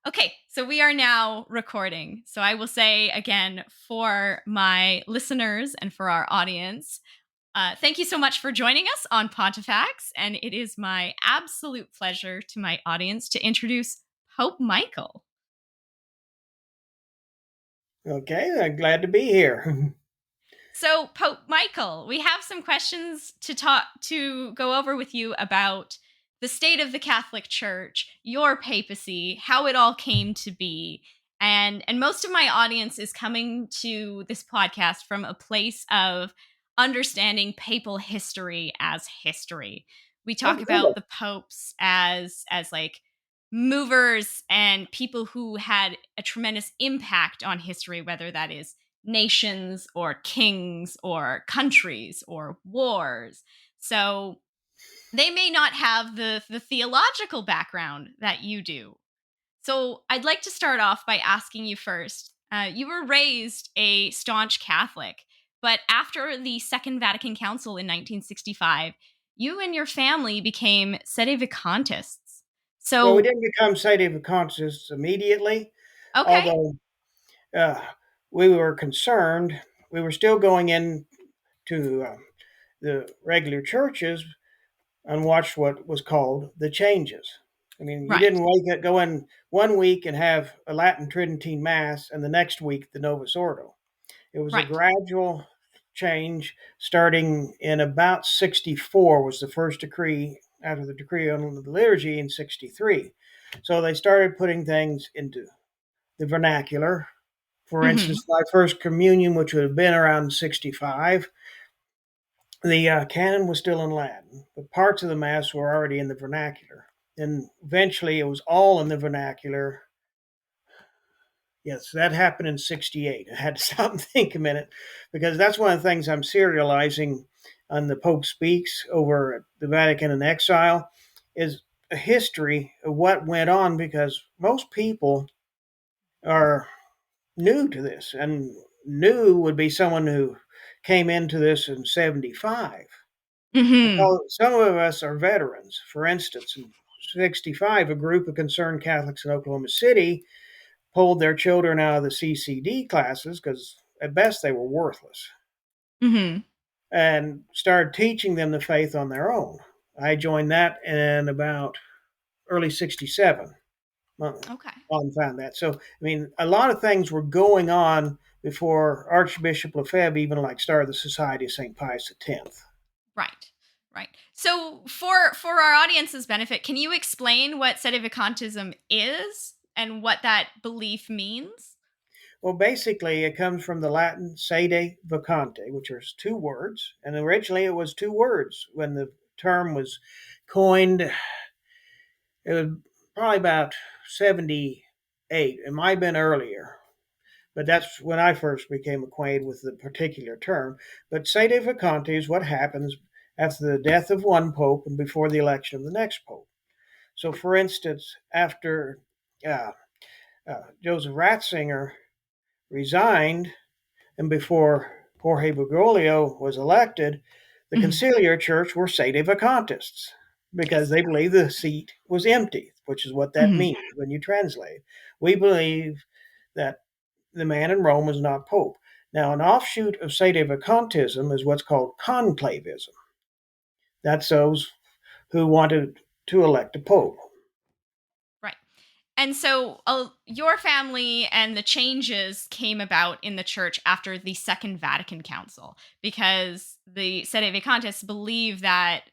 Okay, so we are now recording. So I will say again for my listeners and for our audience, thank you so much for joining us on Pontifacts. And it is my absolute pleasure to my audience to introduce Pope Michael. Okay, I'm glad to be here. So, Pope Michael, we have some questions to go over with you about the state of the Catholic Church, your papacy, how it all came to be. And most of my audience is coming to this podcast from a place of understanding papal history as history. We Oh, talk about good. the popes as like movers and people who had a tremendous impact on history, whether that is nations or kings or countries or wars. So they may not have the theological background that you do. So I'd like to start off by asking you first. You were raised a staunch Catholic, but after the Second Vatican Council in 1965, you and your family became sedevacantists. Well, we So, didn't become sedevacantists immediately, okay, although uh, we were concerned. We were still going in to the regular churches and watched what was called the changes. I mean, you right, didn't go in one week and have a Latin Tridentine Mass, and the next week the Novus Ordo. It was a right. gradual change starting in about 64 was the first decree after the decree on the liturgy in 63. So they started putting things into the vernacular. For Hmm. instance, my first communion, which would have been around 65, the canon was still in Latin, but parts of the Mass were already in the vernacular. And eventually it was all in the vernacular. Yes, that happened in 68. I had to stop and think a minute because that's one of the things I'm serializing on the Pope Speaks over at the Vatican in Exile is a history of what went on because most people are new to this, and new would be someone who came into this in 75. Hmm. Because some of us are veterans. For instance, in 65, a group of concerned Catholics in Oklahoma City pulled their children out of the CCD classes because at best they were worthless Hmm. and started teaching them the faith on their own. I joined that in about early 67. Okay. On found that. So, I mean, a lot of things were going on before Archbishop Lefebvre even like started the Society of St. Pius X. Right. Right. So for our audience's benefit, can you explain what sedevacantism is and what that belief means? Well, basically, it comes from the Latin sede vacante, which are two words. And originally it was two words when the term was coined. It was probably about 78. It might have been earlier, but that's when I first became acquainted with the particular term. But sede vacante is what happens after the death of one pope and before the election of the next pope. So, for instance, after uh, Joseph Ratzinger resigned and before Jorge Bergoglio was elected, the Mhm. conciliar church were sede vacantists because Yes. they believed the seat was empty, which is what that Mhm. means when you translate. We believe that the man in Rome was not pope. Now, an offshoot of sedevacantism is what's called conclavism. That's those who wanted to elect a pope. Right. And so your family and the changes came about in the church after the Second Vatican Council because the sedevacantists believe that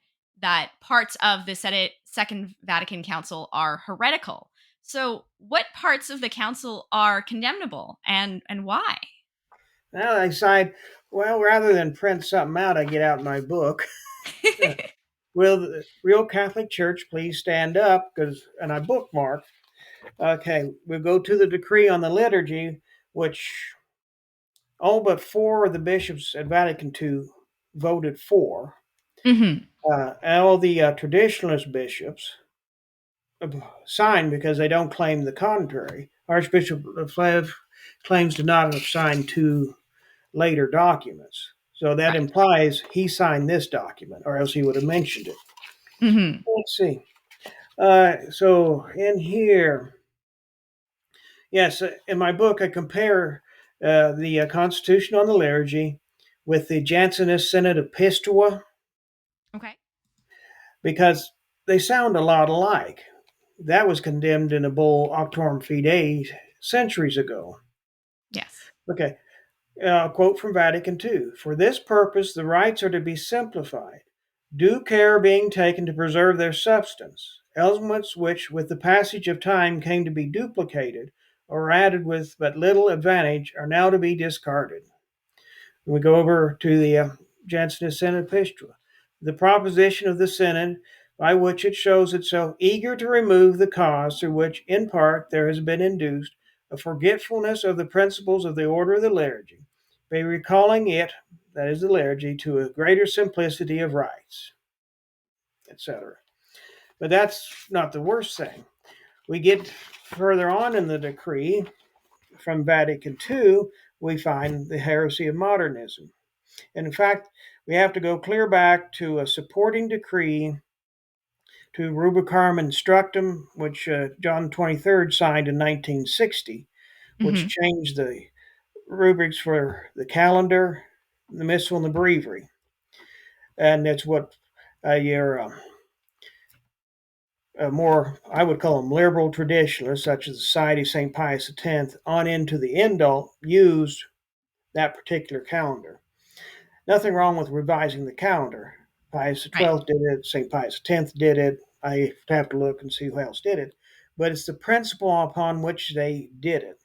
parts of the Second Vatican Council are heretical. So what parts of the council are condemnable and why? Now I decide, well, rather than print something out, I get out my book. Will the real Catholic Church please stand up? Because and I bookmark. Okay, we'll go to the decree on the liturgy, which all but four of the bishops at Vatican II voted for. Hmm. And all the traditionalist bishops signed because they don't claim the contrary. Archbishop Lefebvre claims to not have signed two later documents. So that Right. implies he signed this document, or else he would have mentioned it. Hmm. Let's see. So in here, Yes, in my book, I compare the Constitution on the Liturgy with the Jansenist Synod of Pistua Okay. because they sound a lot alike. That was condemned in a bull Auctorum Fidei centuries ago. Yes. Okay, quote from Vatican II. For this purpose, the rites are to be simplified, due care being taken to preserve their substance. Elements which, with the passage of time, came to be duplicated or added with but little advantage are now to be discarded. We go over to the Jansenist Synod Pistua. The proposition of the Synod, by which it shows itself eager to remove the cause through which, in part, there has been induced a forgetfulness of the principles of the order of the liturgy, by recalling it, that is the liturgy, to a greater simplicity of rites, etc. But that's not the worst thing. We get further on in the decree from Vatican II, we find the heresy of modernism. And in fact, we have to go clear back to a supporting decree to Rubricarum Instructum, which John the 23rd signed in 1960, which Hmm. changed the rubrics for the calendar, the missal, and the breviary. And that's what your more, I would call them liberal traditionalists, such as the Society of St. Pius X, on into the Indult, used that particular calendar. Nothing wrong with revising the calendar. Pius Right. XII did it, St. Pius X did it. I have to look and see who else did it. But it's the principle upon which they did it.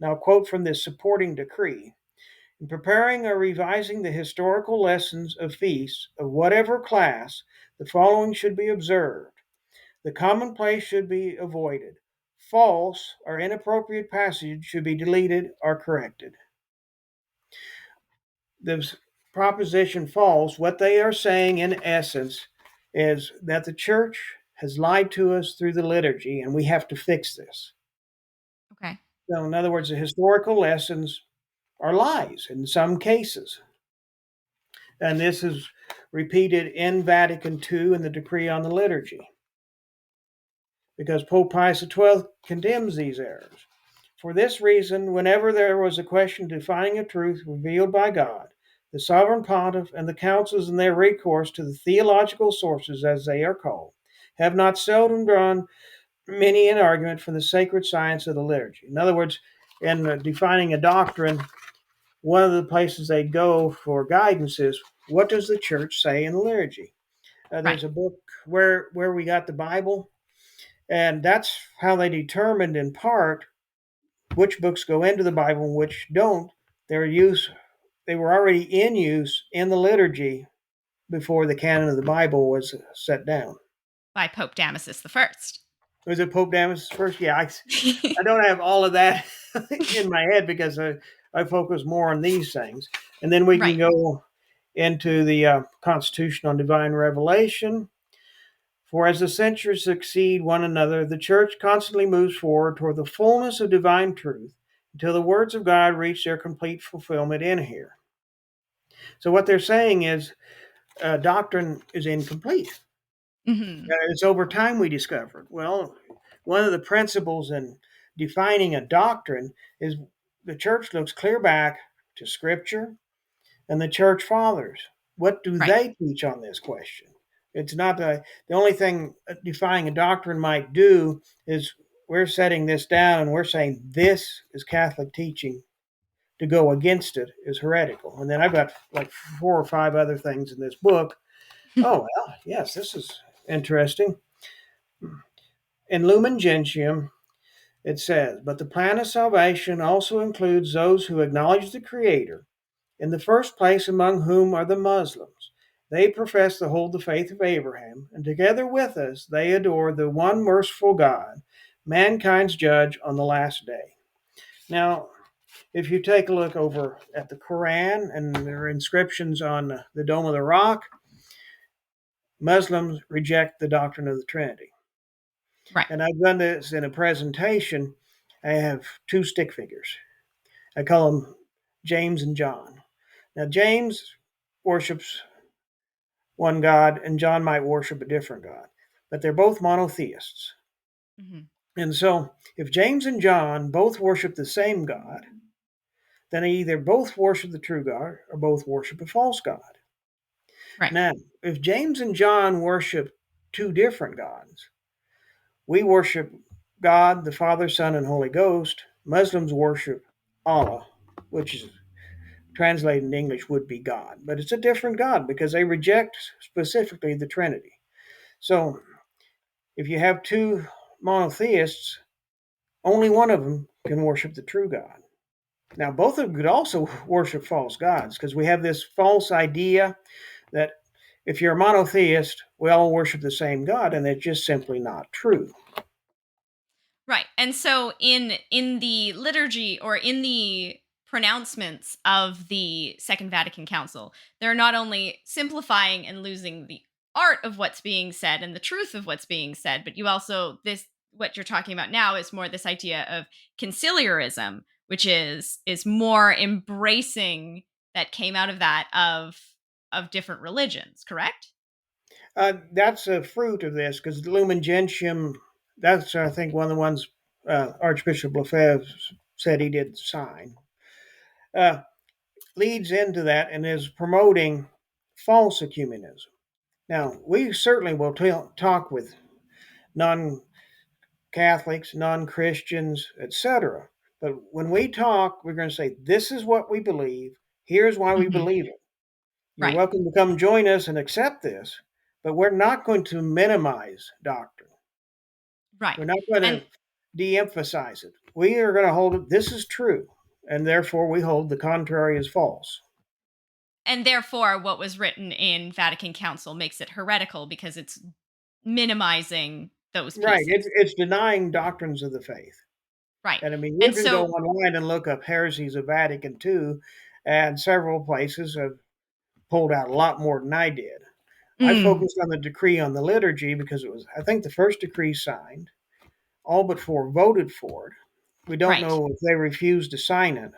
Now, a quote from this supporting decree. In preparing or revising the historical lessons of feasts of whatever class, the following should be observed. The commonplace should be avoided. False or inappropriate passages should be deleted or corrected. The proposition false, what they are saying in essence is that the church has lied to us through the liturgy and we have to fix this. Okay. So, in other words, the historical lessons are lies in some cases. And this is repeated in Vatican II in the decree on the liturgy because Pope Pius XII condemns these errors. For this reason, whenever there was a question defining a truth revealed by God, the sovereign pontiff and the councils in their recourse to the theological sources, as they are called, have not seldom drawn many an argument from the sacred science of the liturgy. In other words, in defining a doctrine, one of the places they go for guidance is what does the church say in the liturgy? Right. There's a book where we got the Bible, and that's how they determined in part which books go into the Bible and which don't. Their use, they were already in use in the liturgy before the canon of the Bible was set down. By Pope Damasus the First. Was it Pope Damasus first? Yeah, I don't have all of that in my head because I focus more on these things. And then we can Right. go into the Constitution on Divine Revelation. For as the centuries succeed one another, the church constantly moves forward toward the fullness of divine truth until the words of God reach their complete fulfillment in here. So, what they're saying is doctrine is incomplete. Hmm. It's over time we discovered. Well, one of the principles in defining a doctrine is the church looks clear back to Scripture and the church fathers. What do Right. they teach on this question? It's not the only thing defining a doctrine might do is we're setting this down and we're saying this is Catholic teaching. To go against it is heretical. And then I've got like 4 or 5 other things in this book. Oh, well, yes, this is interesting. In Lumen Gentium, it says, but the plan of salvation also includes those who acknowledge the Creator, in the first place among whom are the Muslims. They profess to hold the faith of Abraham, and together with us they adore the one merciful God, mankind's judge on the last day. Now, if you take a look over at the Quran and there are inscriptions on the Dome of the Rock, Muslims reject the doctrine of the Trinity. Right. And I've done this in a presentation. I have 2 stick figures. I call them James and John. Now, James worships one God, and John might worship a different God, but they're both monotheists. Hmm. And so, if James and John both worship the same God, then they either both worship the true God or both worship a false God. Right. Now, if James and John worship two different gods, we worship God, the Father, Son, and Holy Ghost. Muslims worship Allah, which is translated in English would be God, but it's a different God because they reject specifically the Trinity. So if you have two monotheists, only one of them can worship the true God. Now, both of them could also worship false gods because we have this false idea that if you're a monotheist, we all worship the same God, and it's just simply not true. Right. And so in the liturgy or in the pronouncements of the Second Vatican Council, they're not only simplifying and losing the art of what's being said and the truth of what's being said, but you also this what you're talking about now is more this idea of conciliarism, which is more embracing that came out of that of different religions, correct? That's a fruit of this because Lumen Gentium, that's, I think, one of the ones Archbishop Lefebvre said he did sign, uh, leads into that and is promoting false ecumenism. Now, we certainly will talk with non Catholics, non Christians, etc. But when we talk, we're going to say, this is what we believe. Here's why we Hmm. believe it. You're Right. welcome to come join us and accept this, but we're not going to minimize doctrine. Right. We're not going And to de emphasize it. We are going to hold it, this is true, and therefore we hold the contrary is false. and therefore what was written in Vatican Council makes it heretical because it's minimizing those Right. pieces. It's denying doctrines of the faith. Right. And I mean, you And can go so online and look up heresies of Vatican II, and several places have pulled out a lot more than I did. I mm, focused on the decree on the liturgy because it was, I think, the first decree signed. All but four voted for it. We don't right. know if they refused to sign it,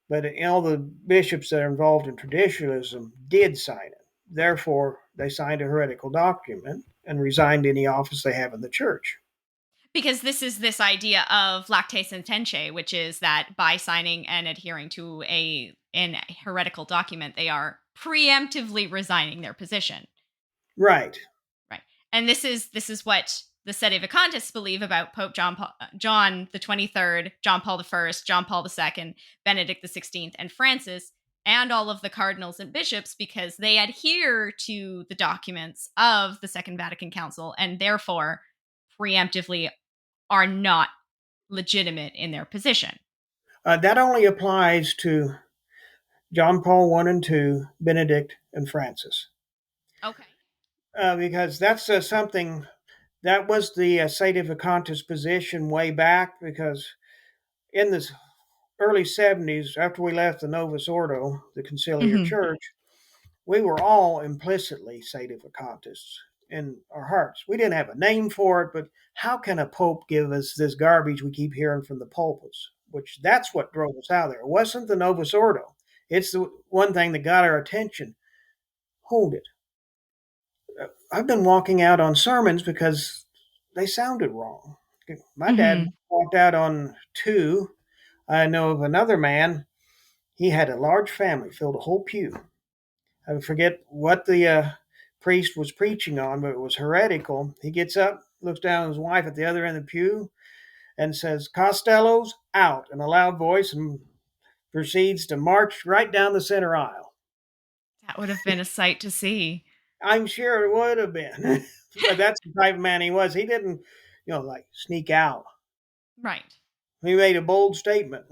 but all the bishops that are involved in traditionalism did sign it. Therefore, they signed a heretical document and resigned any office they have in the church. Because this is this idea of lacte sententiae, which is that by signing and adhering to a an heretical document, they are preemptively resigning their position. Right. Right. And this is what the sedevacantists believe about Pope John the 23rd, John Paul the First, John Paul the Second, Benedict the 16th, and Francis, and all of the cardinals and bishops, because they adhere to the documents of the Second Vatican Council and therefore preemptively are not legitimate in their position. That only applies to John Paul I and II, Benedict, and Francis, Okay. because that's something that was the Sedevacantist position way back. Because in the early 70s, after we left the Novus Ordo, the conciliar Hmm. church, we were all implicitly sedevacantists in our hearts. We didn't have a name for it, but how can a pope give us this garbage we keep hearing from the pulpits? Which that's what drove us out of there. It wasn't the Novus Ordo. It's the one thing that got our attention. Hold it. I've been walking out on sermons because they sounded wrong. My dad Hmm. walked out on two. I know of another man. He had a large family, filled a whole pew. I forget what the priest was preaching on, but it was heretical. He gets up, looks down at his wife at the other end of the pew, and says, Costello's out in a loud voice, and proceeds to march right down the center aisle. That would have been a sight to see. I'm sure it would have been. But that's the type of man he was. He didn't, like sneak out. Right. He made a bold statement.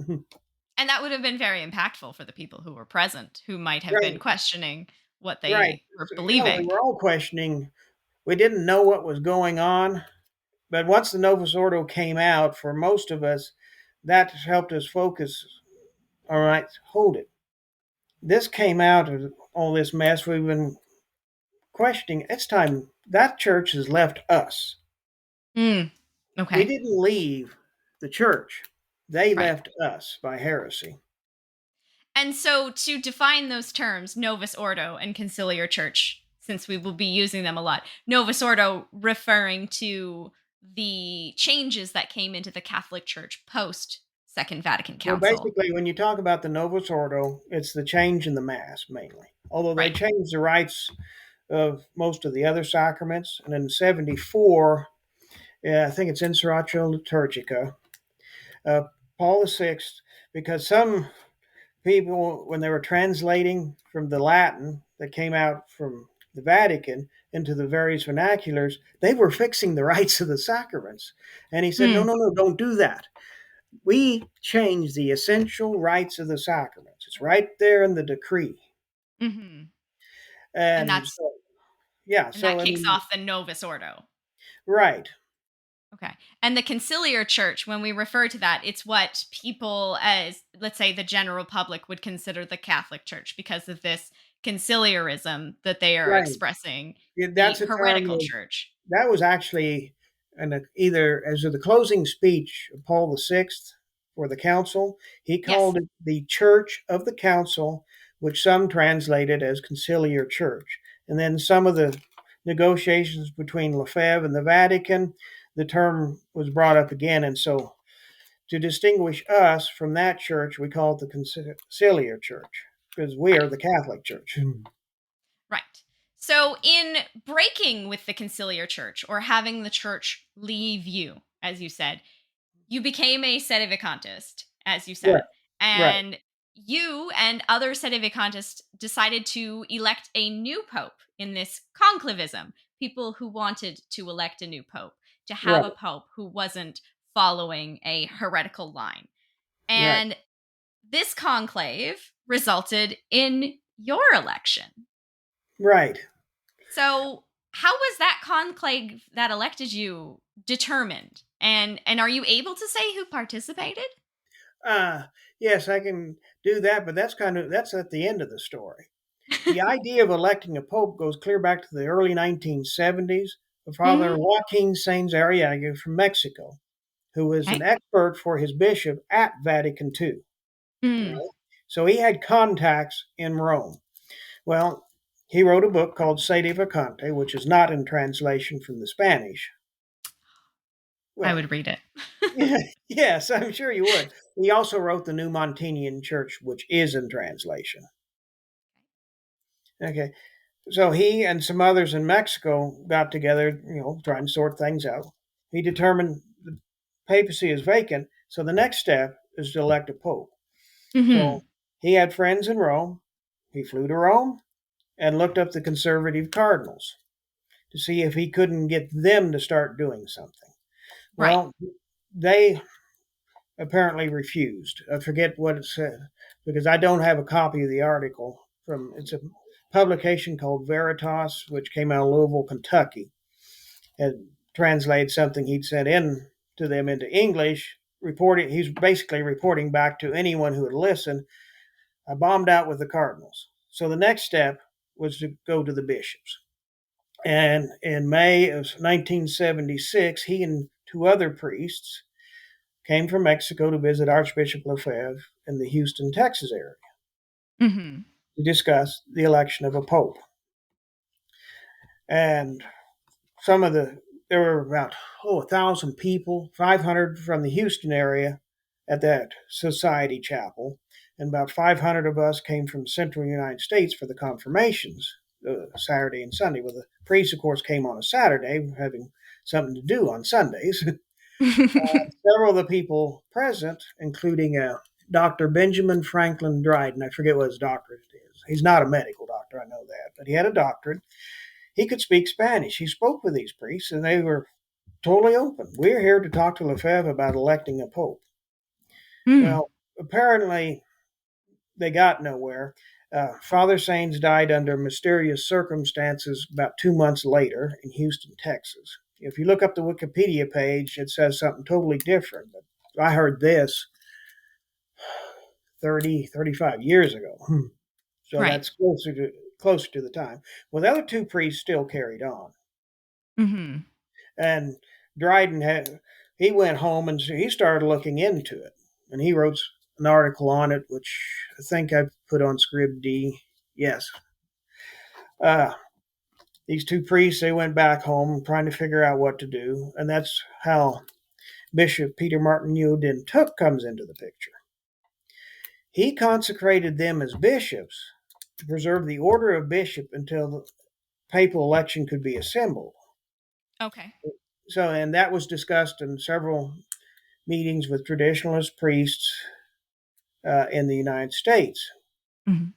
And that would have been very impactful for the people who were present, who might have been Right, questioning what right. they were So, we believing. were all questioning. We didn't know what was going on. But once the Novus Ordo came out, for most of us, that helped us focus. All right, hold it. This came out of all this mess we've been questioning. It's time that church has left us. Mm, We okay. didn't leave the church, they Right. left us by heresy. And so to define those terms, Novus Ordo and Conciliar Church, since we will be using them a lot, Novus Ordo referring to the changes that came into the Catholic Church post Second Vatican Well, Council. basically, when you talk about the Novus Ordo, it's the change in the Mass mainly. Although they Right. changed the rites of most of the other sacraments, and in '74, I think it's Insuratio Liturgica, uh, Paul VI, because some people, when they were translating from the Latin that came out from the Vatican into the various vernaculars, they were fixing the rites of the sacraments. And he said, no, Mm. no, no, don't do that. We change the essential rites of the sacraments. It's right there in the decree. Hmm. And And that's so, yeah, and that so I kicks mean, off the Novus Ordo. right, Okay. And the conciliar church, when we refer to that, it's what people, as let's say the general public, would consider the Catholic Church because of this conciliarism that they are right. expressing, Yeah, the that's a term heretical that church. that was actually either as of the closing speech of Paul VI for the council. He Yes. called it the Church of the Council, which some translated as Conciliar Church. And then some of the negotiations between Lefebvre and the Vatican, the term was brought up again. And so to distinguish us from that church, we call it the Conciliar Church because we are Right. the Catholic Church. Right. So, in breaking with the conciliar church or having the church leave you, as you said, you became a sedevacantist, as you Right, said, right, and you and other sedevacantists decided to elect a new pope in this conclavism. People who wanted to elect a new pope, to have a right, pope who wasn't following a heretical line. right, And this conclave resulted in your election. right. So, how was that conclave that elected you determined? And are you able to say who participated? Uh, yes, I can do that, but that's at the end of the story. The idea of electing a pope goes clear back to the early 1970s. Father Hmm. Joaquin Sainz Arriaga from Mexico, who was an Okay. expert for his bishop at Vatican II. Mm. Right? So he had contacts in Rome. Well, he wrote a book called Sede Vacante, which is not in translation from the Spanish. I Well, would read it. yes, I'm sure you would. He also wrote the New Montanian Church, which is in translation. Okay, so he and some others in Mexico got together, trying to sort things out. He determined the papacy is vacant, so the next step is to elect a pope. Hmm. So he had friends in Rome. He flew to Rome and looked up the conservative cardinals to see if he couldn't get them to start doing something. Right. Well, they apparently refused. I forget what it said because I don't have a copy of the article from. It's a publication called Veritas, which came out of Louisville, Kentucky. Had translated something he'd sent in to them into English. Reporting, he's basically reporting back to anyone who would listen. I bombed out with the Cardinals. So the next step was to go to the bishops. And in May of 1976, he and two other priests came from Mexico to visit Archbishop Lefebvre in the Houston, Texas area Hmm. to discuss the election of a pope. And some of there were about 1,000 people, 500 from the Houston area at that society chapel, and about 500 of us came from the central United States for the confirmations, Saturday and Sunday. Well, the priest, of course, came on a Saturday, having something to do on Sundays. Several of the people present, including Dr. Benjamin Franklin Dryden, I forget what his doctorate is. He's not a medical doctor, I know that, but he had a doctorate. He could speak Spanish. He spoke with these priests, and they were totally open. We're here to talk to Lefebvre about electing a pope. Mm. Well, apparently they got nowhere. Father Sainz died under mysterious circumstances about 2 months later in Houston, Texas. If you look up the Wikipedia page, it says something totally different. But I heard this 35 years ago. So Right. that's closer to the time. Well, the other two priests still carried on. Hmm. And Dryden he went home and he started looking into it. And he wrote an article on it, which I think I put on Scrib D. Yes. Uh, these two priests, they went back home trying to figure out what to do. And that's how Bishop Peter Martin Eugen Took comes into the picture. He consecrated them as bishops to preserve the order of bishop until the papal election could be assembled. Okay. So, and that was discussed in several meetings with traditionalist priests in the United States. Mm-hmm.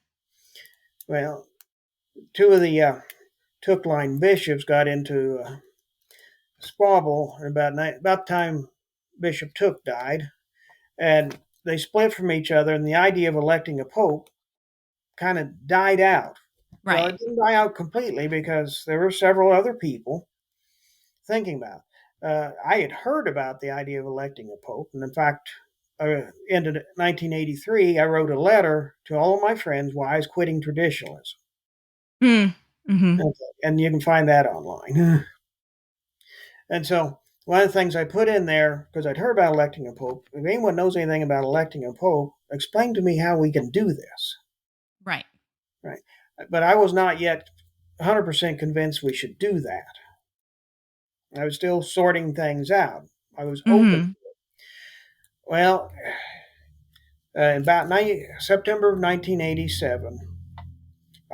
Well, two of the Took line bishops got into a squabble about the time Bishop Took died, and they split from each other, and the idea of electing a pope kind of died out. Well, Right. it didn't die out completely because there were several other people thinking about it. I had heard about the idea of electing a pope, and in fact, in 1983, I wrote a letter to all of my friends why I was quitting traditionalism. Mm-hmm. Okay. And you can find that online. And so one of the things I put in there, because I'd heard about electing a pope, if anyone knows anything about electing a pope, explain to me how we can do this. Right. Right. But I was not yet 100% convinced we should do that. I was still sorting things out. I was open. Mm-hmm. Well, about September of 1987,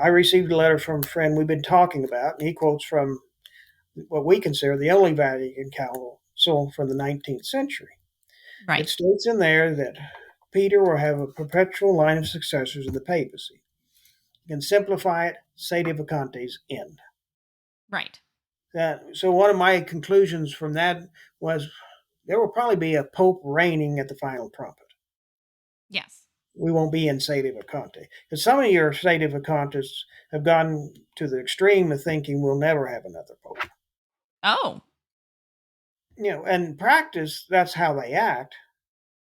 I received a letter from a friend we've been talking about, and he quotes from what we consider the only Vatican Council from the 19th century. It Right. states in there that Peter will have a perpetual line of successors of the papacy. You can simplify it, sedevacantism, end. Right. So one of my conclusions from that was there will probably be a pope reigning at the final trumpet. Yes. We won't be in sedevacante. Because some of your sedevacantists have gone to the extreme of thinking we'll never have another pope. Oh. In practice, that's how they act.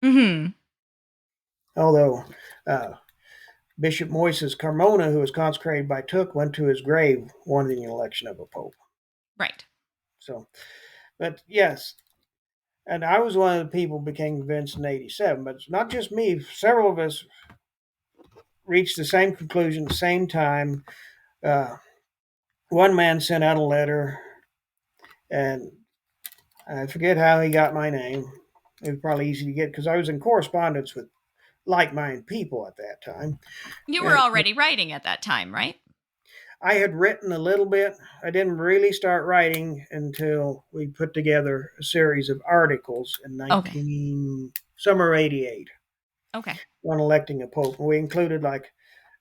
Mm-hmm. Although Bishop Moises Carmona, who was consecrated by Took, went to his grave wanting the election of a pope. Right. So, but yes, and I was one of the people who became convinced in '87. But it's not just me; several of us reached the same conclusion at the same time. Uh, One man sent out a letter, and I forget how he got my name. It was probably easy to get because I was in correspondence with like-minded people at that time. You were Uh, already writing at that time, right? I had written a little bit. I didn't really start writing until we put together a series of articles in Okay. summer '88 Okay. on electing a pope. And we included like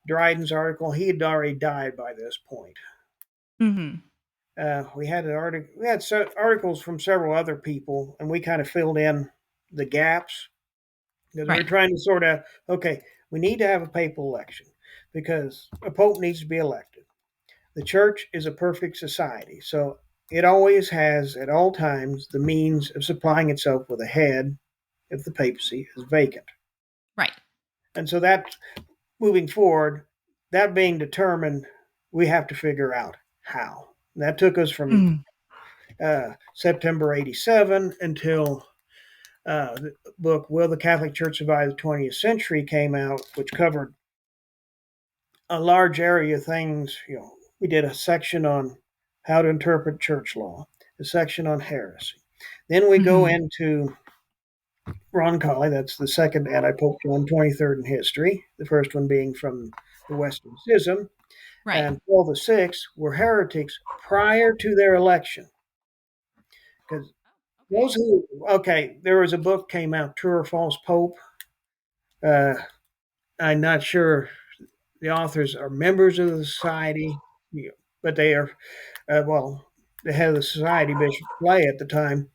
Dryden's article. He had already died by this point. Mm-hmm. We had articles from several other people, and we kind of filled in the gaps because we were Right. trying to sort out. Okay, we need to have a papal election because a pope needs to be elected. The church is a perfect society, so it always has at all times the means of supplying itself with a head if the papacy is vacant. Right. And so that moving forward, that being determined, we have to figure out how. And that took us from Mm-hmm. September '87 until the book Will the Catholic Church Survive the 20th Century came out, which covered a large area of things. We did a section on how to interpret church law, a section on heresy. Then we go Mm-hmm. into Roncalli, that's the second anti-Pope John 23rd in history, the first one being from the Western Schism, Right. and Paul VI were heretics prior to their election. Because Okay. there was a book came out, True or False Pope. Uh, I'm not sure the authors are members of the society, but they are, the head of the society, Bishop Clay at the time,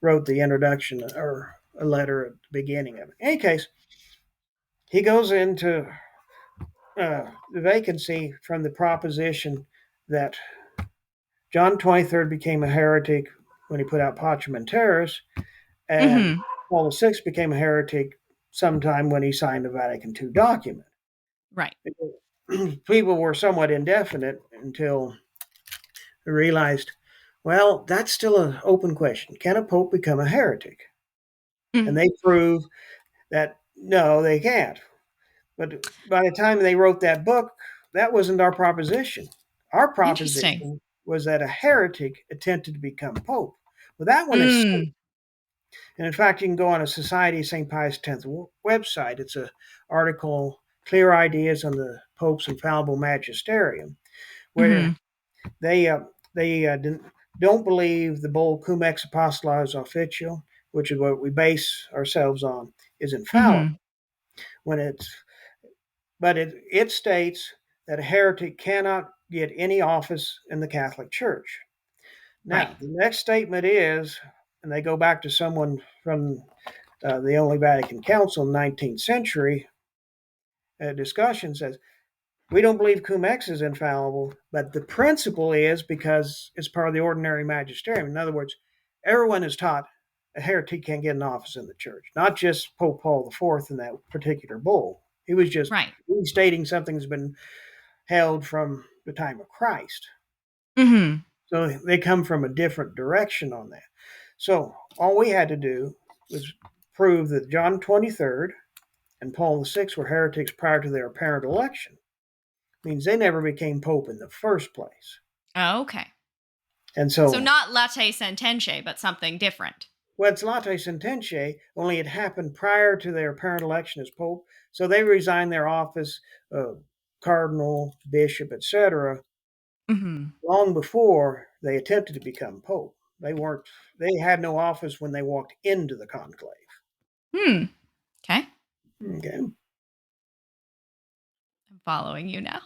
wrote the introduction or a letter at the beginning of it. In any case, he goes into the vacancy from the proposition that John 23rd became a heretic when he put out Pacem in Terris, and Mm-hmm. Paul VI became a heretic sometime when he signed the Vatican II document. Right. People were somewhat indefinite until they realized, well, that's still an open question. Can a pope become a heretic? And Mm-hmm. they prove that no, they can't. But by the time they wrote that book, that wasn't our proposition. Our Interesting. proposition was that a heretic attempted to become pope. Well, that one is safe. Mm. And in fact, you can go on a Society of St. Pius X website. It's an article, Clear Ideas on the Pope's Infallible Magisterium, where Mhm. they don't believe the bull Cum Ex Apostolaris Official, which is what we base ourselves on, is infallible. Mhm. When it's but it states that a heretic cannot get any office in the Catholic Church. Right. Now, the next statement is, and they go back to someone from the only Vatican Council in the 19th century discussion, says, we don't believe cum ex is infallible, but the principle is because it's part of the ordinary magisterium. In other words, everyone is taught a heretic can't get an office in the church, not just Pope Paul IV in that particular bull. He was just Right. stating something's been held from the time of Christ. Mhm. So they come from a different direction on that. So all we had to do was prove that John 23rd and Paul VI were heretics prior to their apparent election. It means they never became pope in the first place. Oh, okay. And So so, not latte sententiae, but something different. well, it's latte sententiae, only it happened prior to their apparent election as pope. So they resigned their office, cardinal, bishop, etc., Mhm. long before they attempted to become pope. They had no office when they walked into the conclave. Hmm. Okay. Okay. I'm following you now.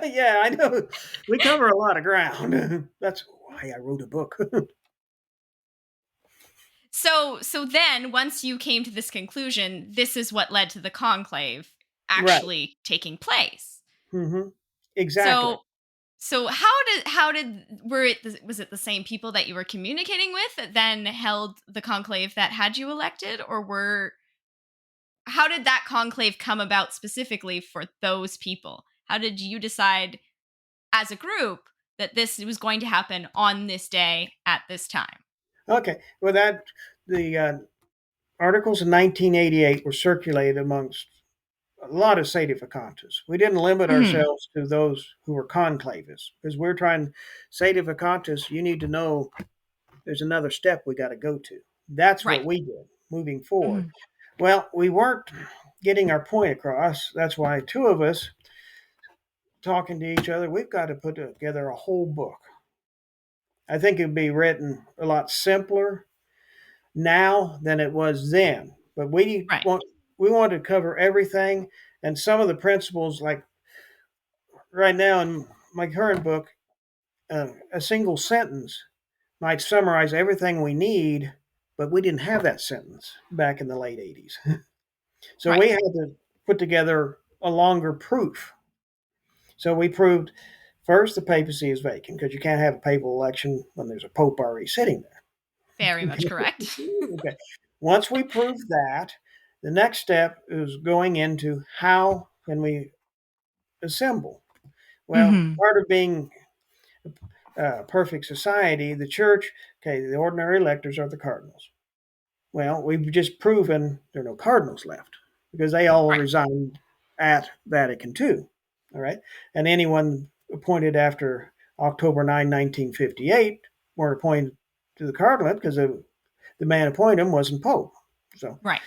Yeah, I know. We cover a lot of ground. That's why I wrote a book. So then once you came to this conclusion, this is what led to the conclave Right. actually taking place. Hmm. Exactly. So how did were it was it the same people that you were communicating with that then held the conclave that had you elected, or were how did that conclave come about specifically for those people? How did you decide as a group that this was going to happen on this day at this time? Okay. Well, the articles in 1988 were circulated amongst a lot of sedevacantists. We didn't limit Mhm. ourselves to those who were conclavists because we're trying sedevacantists. You need to know there's another step we got to go to. That's Right. what we did moving forward. Mhm. Well, we weren't getting our point across. That's why two of us talking to each other, we've got to put together a whole book. I think it'd be written a lot simpler now than it was then. But Right. we want to cover everything, and some of the principles, like right now in my current book, a single sentence might summarize everything we need, but we didn't have that sentence back in the late 80s. So we Right. had to put together a longer proof. So we proved first the papacy is vacant because you can't have a papal election when there's a pope already sitting Very there. much correct. Okay. Once we proved that, the next step is going into how can we assemble. Well, Mhm. part of being a perfect society, the church, okay, the ordinary electors are the cardinals. Well, we've just proven there are no cardinals left because they all Right. resigned at Vatican II. All right. And anyone appointed after October 9, 1958 weren't appointed to the cardinalate because the man appointed them wasn't Pope. So Right.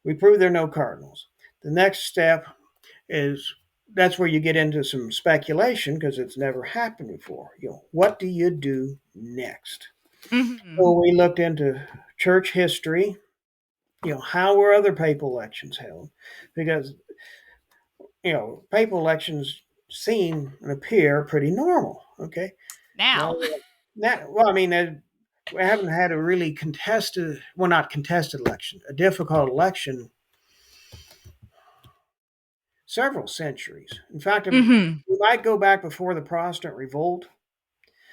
we proved there are no cardinals. The next step is that's where you get into some speculation because it's never happened before. What do you do next? Mhm. So we looked into church history. How were other papal elections held? Because papal elections seem and appear pretty normal. Okay, Now. well, I mean, we haven't had a really contested, well, not contested election, a difficult election several centuries. In fact, Mhm. we might go back before the Protestant revolt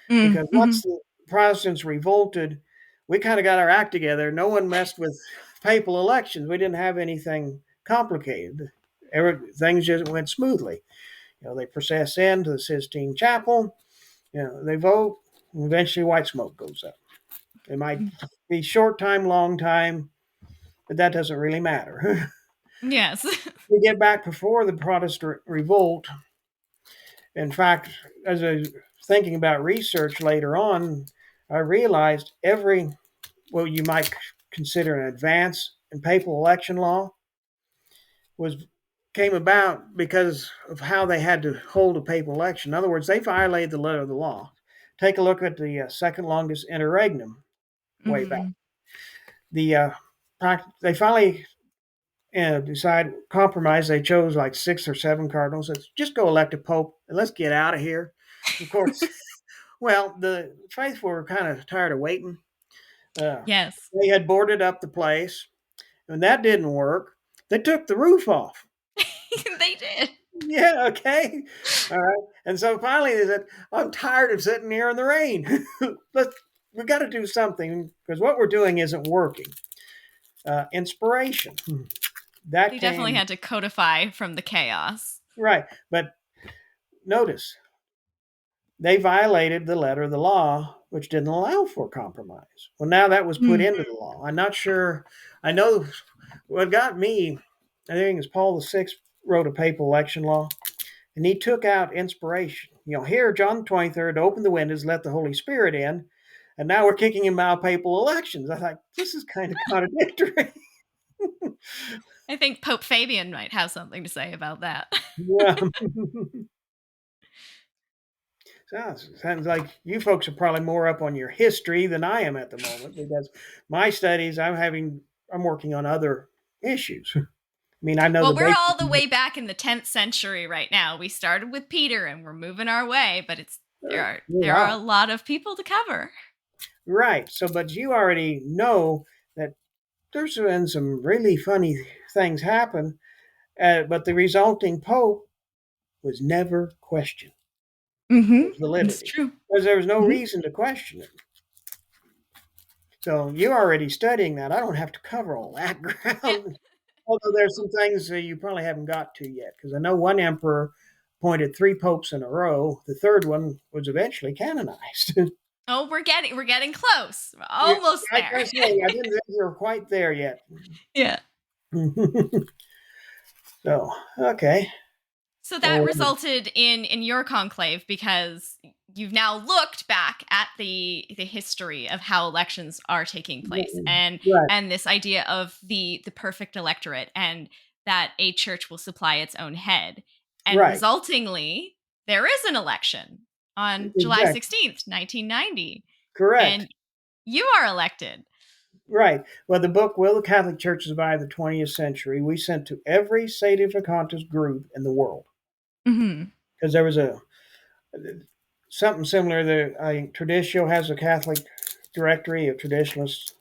because once Mhm. the Protestants revolted, we kind of got our act together. No one messed with papal elections. We didn't have anything complicated. Things just went smoothly. They process into the Sistine Chapel. They vote. And eventually, white smoke goes up. It might be short time, long time, but that doesn't really matter. Yes. We get back before the Protestant revolt. In fact, as I thinking about research later on, I realized what you might consider an advance in papal election law was came about because of how they had to hold a papal election. In other words, they violated the letter of the law. Take a look at the second longest interregnum way back. Mhm. The they finally decide compromise. They chose like 6 or 7 cardinals. Let's just go elect a pope and let's get out of here. Of course, well, the faithful were kind of tired of waiting. Uh, Yes. they had boarded up the place, and that didn't work. They took the roof off. They did. Yeah, okay. All right. And so finally they said, I'm tired of sitting here in the rain. We got to do something because what we're doing isn't working. Inspiration. That They definitely came, had to codify from the chaos. right. But notice, they violated the letter of the law, which didn't allow for compromise. Well, now that was put Mm. into the law. I'm not sure. I know what got me, I think it's Paul VI wrote a papal election law, and he took out inspiration. Here, John the 23rd opened the windows, let the Holy Spirit in, and now we're kicking him out of papal elections. I thought, this is kind of contradictory. I think Pope Fabian might have something to say about that. Yeah. Sounds like you folks are probably more up on your history than I am at the moment because my studies, I'm working on other issues. I mean, I know Well, the we're basic. all the way back in the 10th century right now. We started with Peter and we're moving our way, but there are a lot of people to cover. Right. So, but you already know that there's been some really funny things happen, but the resulting pope was never questioned. His It's validity, true. because there was no Mhm. reason to question it. So you're already studying that. I don't have to cover all that ground. Although there's some things that you probably haven't got to yet, because I know one emperor appointed 3 popes in a row. The third one was eventually canonized. Oh, we're getting close. We're Yeah, almost I there. can say I didn't think we were quite there yet. Yeah. So okay. So that Well, resulted in your conclave because you've now looked back at the history of how elections are taking place right, and this idea of the perfect electorate and that a church will supply its own head. And right, resultingly, there is an election on July exactly, 16th, 1990, correct. and you are elected. Right. Well, the book "Will the Catholic Church Survive the 20th Century?" we sent to every sedevacantist group in the world Mhm. because there was a something similar. I think Traditio has a Catholic directory of traditionalist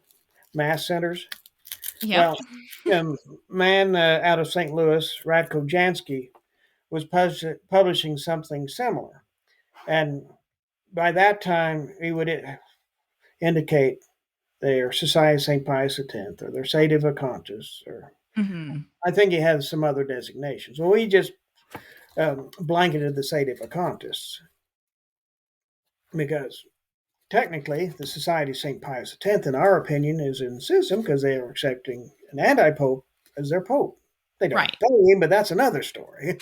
mass centers. Yep. Well, a man out of St. Louis, Radko Jansky, was publishing something similar, and by that time he would indicate their Society of St. Pius X or their Sede Vacantis, or Mhm. I think he has some other designations. Well, we just blanketed the Sede Vacantis because technically the Society of St. Pius X, in our opinion, is in schism because they are accepting an anti-pope as their pope. They don't Right. pay him, but that's another story.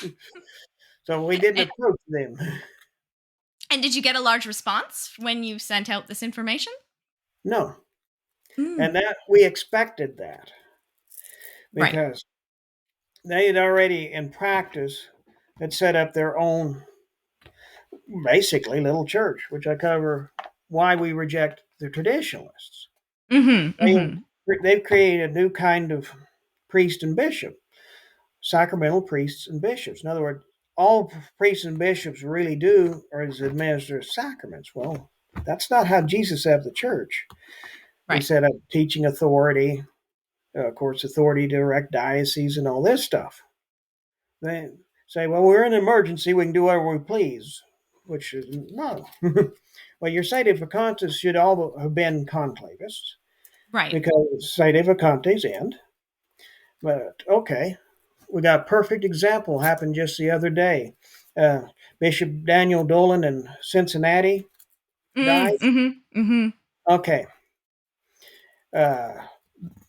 So we didn't And, approach them. and did you get a large response when you sent out this information? No, and Mm. that we expected that Right. because they had already, in practice, had set up their own, basically, little church, which I cover why we reject the traditionalists. Mhm. They, Mhm. they've created a new kind of priest and bishop, sacramental priests and bishops. In other words, all priests and bishops really do is administer sacraments. Well, that's not how Jesus set up the church. He Right. set up teaching authority, of course, authority to direct dioceses and all this stuff. They say, well, we're in an emergency, we can do whatever we please, which is no. Well, your sedevacantists should all have been conclavists Right. because sedevacantes end. But okay, we got a perfect example happened just the other day. Uh, Bishop Daniel Dolan in Cincinnati died. Mhm. Mhm. Okay. Uh,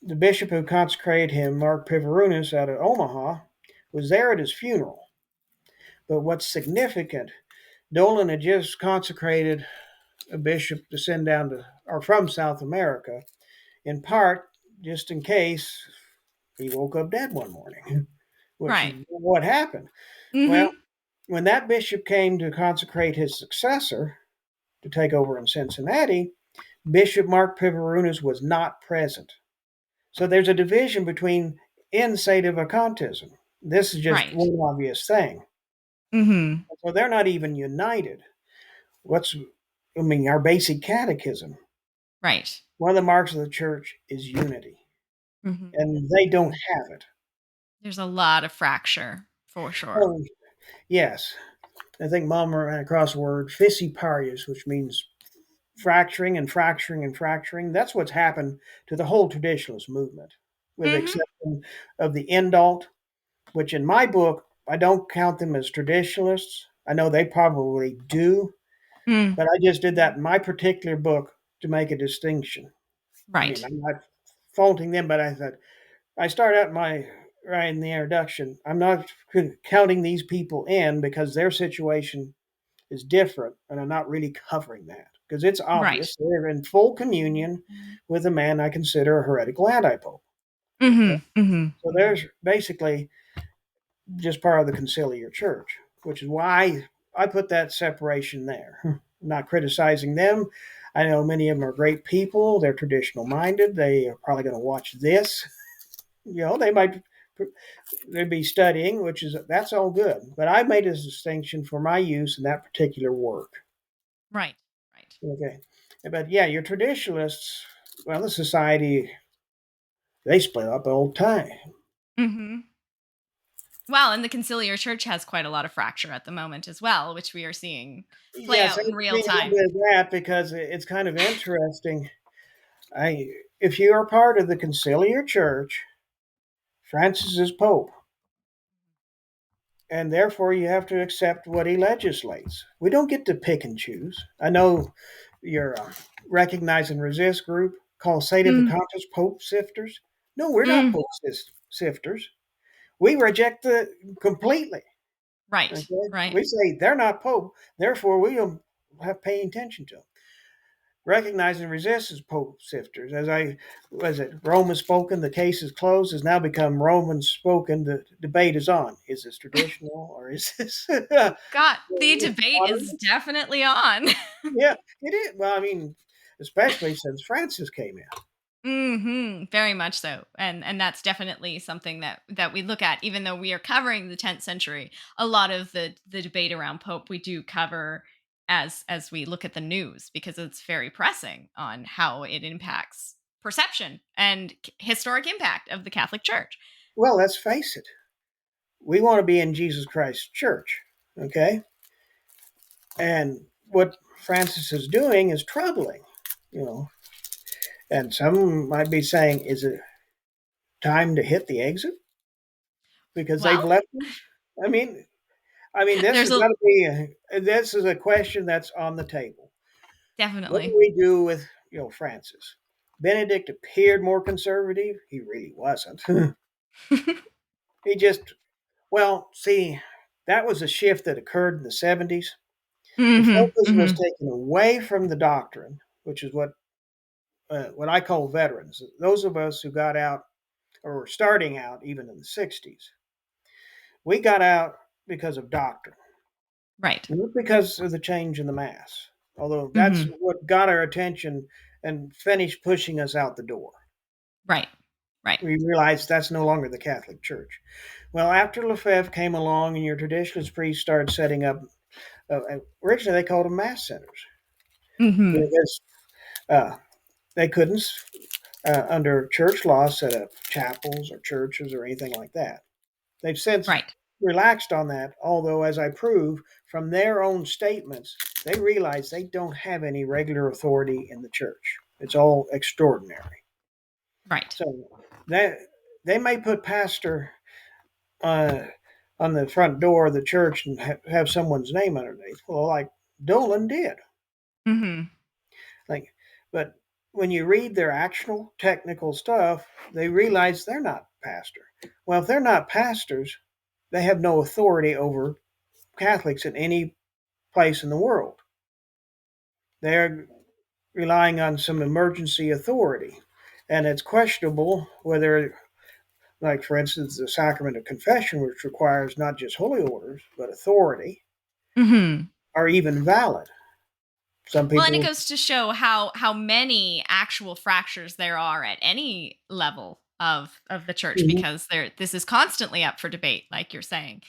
the bishop who consecrated him, Mark Pivarunas out of Omaha, was there at his funeral. But what's significant Dolan had just consecrated a bishop to send down to or from South America, in part just in case he woke up dead one morning, which is Right. what happened. Well, Mhm. when that bishop came to consecrate his successor to take over in Cincinnati, Bishop Mark Pivarunas was not present. So there's a division between in sedevacantism. This is just Right. one obvious thing. Mhm. So they're not even united. What's, I mean, our basic catechism, Right. one of the marks of the church is unity, Mhm. and they don't have it. There's a lot of fracture for sure. Oh, yes. I think Mom ran across the word fissiparius, which means fracturing and fracturing and fracturing. That's what's happened to the whole traditionalist movement, with the Mhm. exception of the indult, which in my book, I don't count them as traditionalists. I know they probably do, Mm. but I just did that in my particular book to make a distinction. I mean, Right. I'm not faulting them, but I said, I start out my right in the introduction. I'm not counting these people in because their situation is different, and I'm not really covering that because it's Right. obvious they're in full communion with a man I consider a heretical anti-pope. Okay, Mhm. Mhm. so there's basically just part of the conciliar church, which is why I put that separation there. I'm not criticizing them. I know many of them are great people. They're traditional minded. They are probably going to watch this. They might they'd be studying, which is that's all good. But I made a distinction for my use in that particular work. Right. Right. Okay, but yeah, your traditionalists. Well, the society they split up all the time. Mhm. Well, and the conciliar church has quite a lot of fracture at the moment as well, which we are seeing play Yes, I out in can real see a little time. bit of that because it's kind of interesting. If you are part of the conciliar church, Francis is pope, and therefore you have to accept what he legislates. We don't get to pick and choose. I know your recognize and resist group called Mm. sedevacantism pope sifters. No, we're not Mm. pope sifters. We reject the completely. Right. Okay, Right. we say they're not pope, therefore we don't have paying attention to them. Recognize and resist as pope sifters. As I was it Roman spoken, the case is closed, has now become Roman spoken. The debate is on. Is this traditional or is this God, the debate is modern? definitely on. Yeah, it is. Well, I mean, especially since Francis came in. Very much so. And that's definitely something that we look at, even though we are covering the 10th century. A lot of the debate around Pope we do cover as we look at the news because it's very pressing on how it impacts perception and historic impact of the Catholic Church. Well, let's face it. We want to be in Jesus Christ's church, okay? And what Francis is doing is troubling, you know. And some might be saying, is it time to hit the exit because Well, they've left him? I mean, this there's has a got to be this is a question that's on the table. What do definitely. we do with Francis? Benedict appeared more conservative. He really wasn't. He just see, that was a shift that occurred in the 70s. The Mhm. focus was Mhm. taken away from the doctrine, which is what I call veterans. Those of us who got out or were starting out even in the 60s. We got out because of doctrine, Right. not because of the change in the mass. Although that's Mhm. what got our attention and finished pushing us out the door. Right. Right. We realized that's no longer the Catholic Church. Well, after Lefebvre came along and your traditionalist priests started setting up, originally they called them mass centers Mhm. because uh, they couldn't, under church law, set up chapels or churches or anything like that. They've since Right. relaxed on that, although, as I prove from their own statements, they realize they don't have any regular authority in the church. It's all extraordinary. Right. So that they may put pastor uh, on the front door of the church and have someone's name underneath. Well, like Dolan did. Mhm. Like, but when you read their actual technical stuff, they realize they're not pastor. Well, if they're not pastors, they have no authority over Catholics in any place in the world. They're relying on some emergency authority. And it's questionable whether, like, for instance, the sacrament of confession, which requires not just holy orders, but authority, Hmm. are even valid. Some Well, and it people, goes to show how many actual fractures there are at any level of the church, Mhm. because this is constantly up for debate, like you're saying.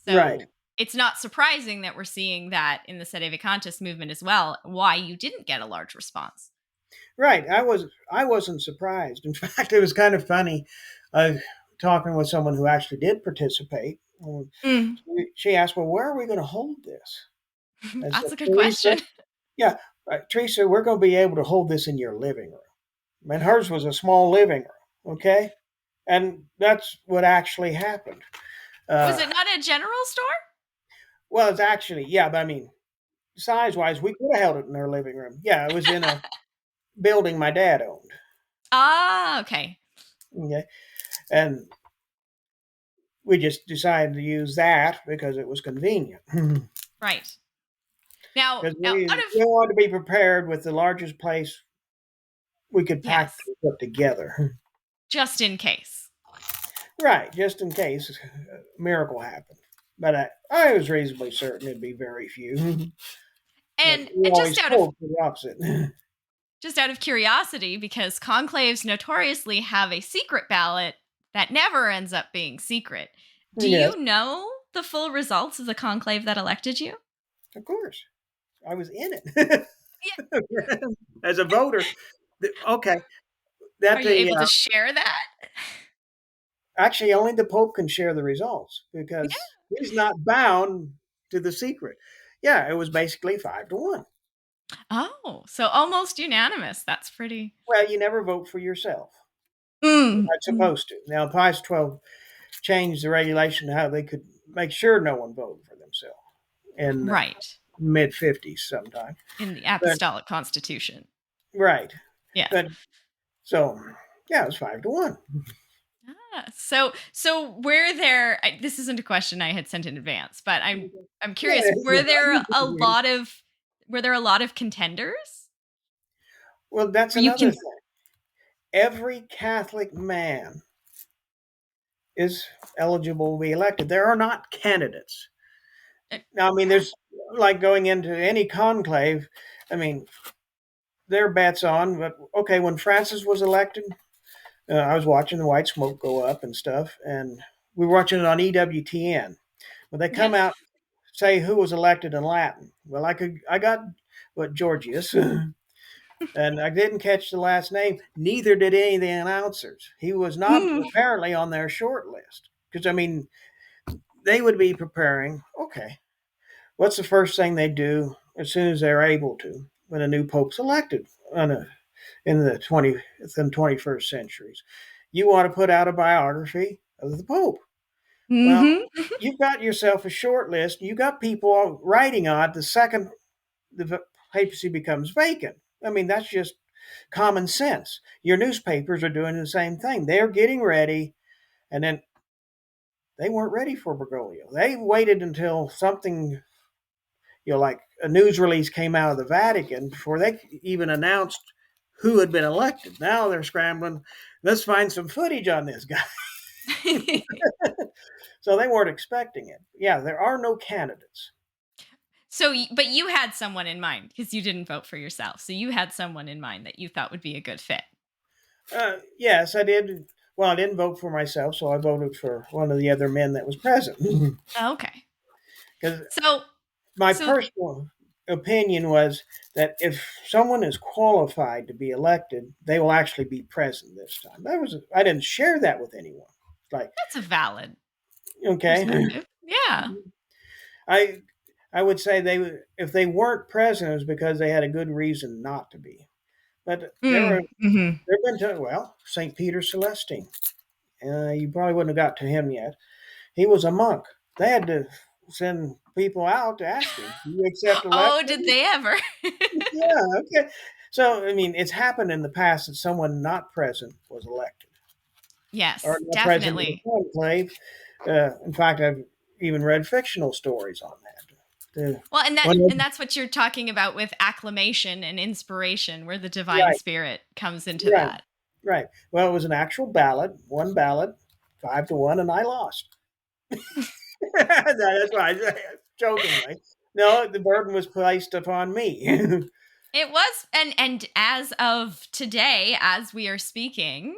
Right, So it's not surprising that we're seeing that in the sedevacantist movement as well. Why you didn't get a large response? right. I wasn't surprised. In fact, it was kind of funny. Uh, Talking with someone who actually did participate. Mm. She asked, "Well, where are we going to hold this?" I said, That's a good "Teresa, question. yeah, Teresa, we're going to be able to hold this in your living room." And hers was a small living room, okay? And that's what actually happened. Was Uh, it not a general store? well, it's actually, yeah, but I mean, size wise, we could have held it in her living room. Yeah, it was in a building my dad owned. Ah, okay. Okay. And we just decided to use that because it was convenient. Right. Now, Because out we of wanted to be prepared with the largest place we could yes, practically put together. just in case. Right, just in case a miracle happened. But I was reasonably certain it'd be very few. But we And always hope for the opposite. just out of curiosity, because conclaves notoriously have a secret ballot that never ends up being secret. Do Yes, you know the full results of the conclave that elected you? of course. I was in it Yeah. as a voter. Okay, Are that you the able to share that? actually only the Pope can share the results Yeah. because he's not bound to the secret. Yeah, it was basically 5-1. Oh, so almost unanimous. That's pretty. Well, you never vote for yourself. You're Mm. not supposed to. Now, Pius XII changed the regulation to how they could make sure no one voted for themselves in the Right. mid 50s sometime. In the But Apostolic Constitution. right, Yes. but so yeah, it was 5-1. So were there? This isn't a question I had sent in advance, but I'm Yeah, curious. yeah. Were there a lot of contenders? Well, that's Were you another can? thing. Every Catholic man is eligible to be elected. There are not candidates. uh, Now, I mean, there's like going into any conclave. I mean, there are bets on, but okay, when Francis was elected, I was watching the white smoke go up and stuff, and we were watching it on EWTN. When they come Yes. out, say who was elected in Latin. Well, I got what Georgius, and I didn't catch the last name. Neither did any of the announcers. He was not Hmm. apparently on their short list because I mean they would be preparing. Okay, what's the first thing they do as soon as they're able to when a new pope's elected in the 20th and 21st centuries? You want to put out a biography of the pope. Well, Hmm. you've got yourself a short list. You got people writing on it the second the papacy becomes vacant. I mean, that's just common sense. Your newspapers are doing the same thing. They're getting ready, and then they weren't ready for Bergoglio. They waited until something, like a news release came out of the Vatican before they even announced who had been elected. Now they're scrambling. Let's find some footage on this guy. So they weren't expecting it. Yeah, there are no candidates. But you had someone in mind because you didn't vote for yourself. So you had someone in mind that you thought would be a good fit. Yes, I did. Well, I didn't vote for myself, so I voted for one of the other men that was present. Okay. Because So my so personal opinion was that if someone is qualified to be elected, they will actually be present this time. I didn't share that with anyone. Like, that's a valid okay, perspective. Yeah. I I would say if they weren't present, it was because they had a good reason not to be. But Mm-hmm. there have been Saint Peter Celestine. You probably wouldn't have got to him yet. He was a monk. They had to send people out to ask him, "Do you accept Oh, did election?" they ever? Yeah, okay. So, I mean, it's happened in the past that someone not present was elected or Yes, not present in the definitely. conclave. In fact, I've even read fictional stories on that. The, Well, and that one and of- that's what you're talking about with acclamation and inspiration, where the divine right, spirit comes into right, that. right. Well, it was an actual ballot, one ballot, 5-1, and I lost. That's why I said jokingly. No, the burden was placed upon me. It was, and as of today, as we are speaking,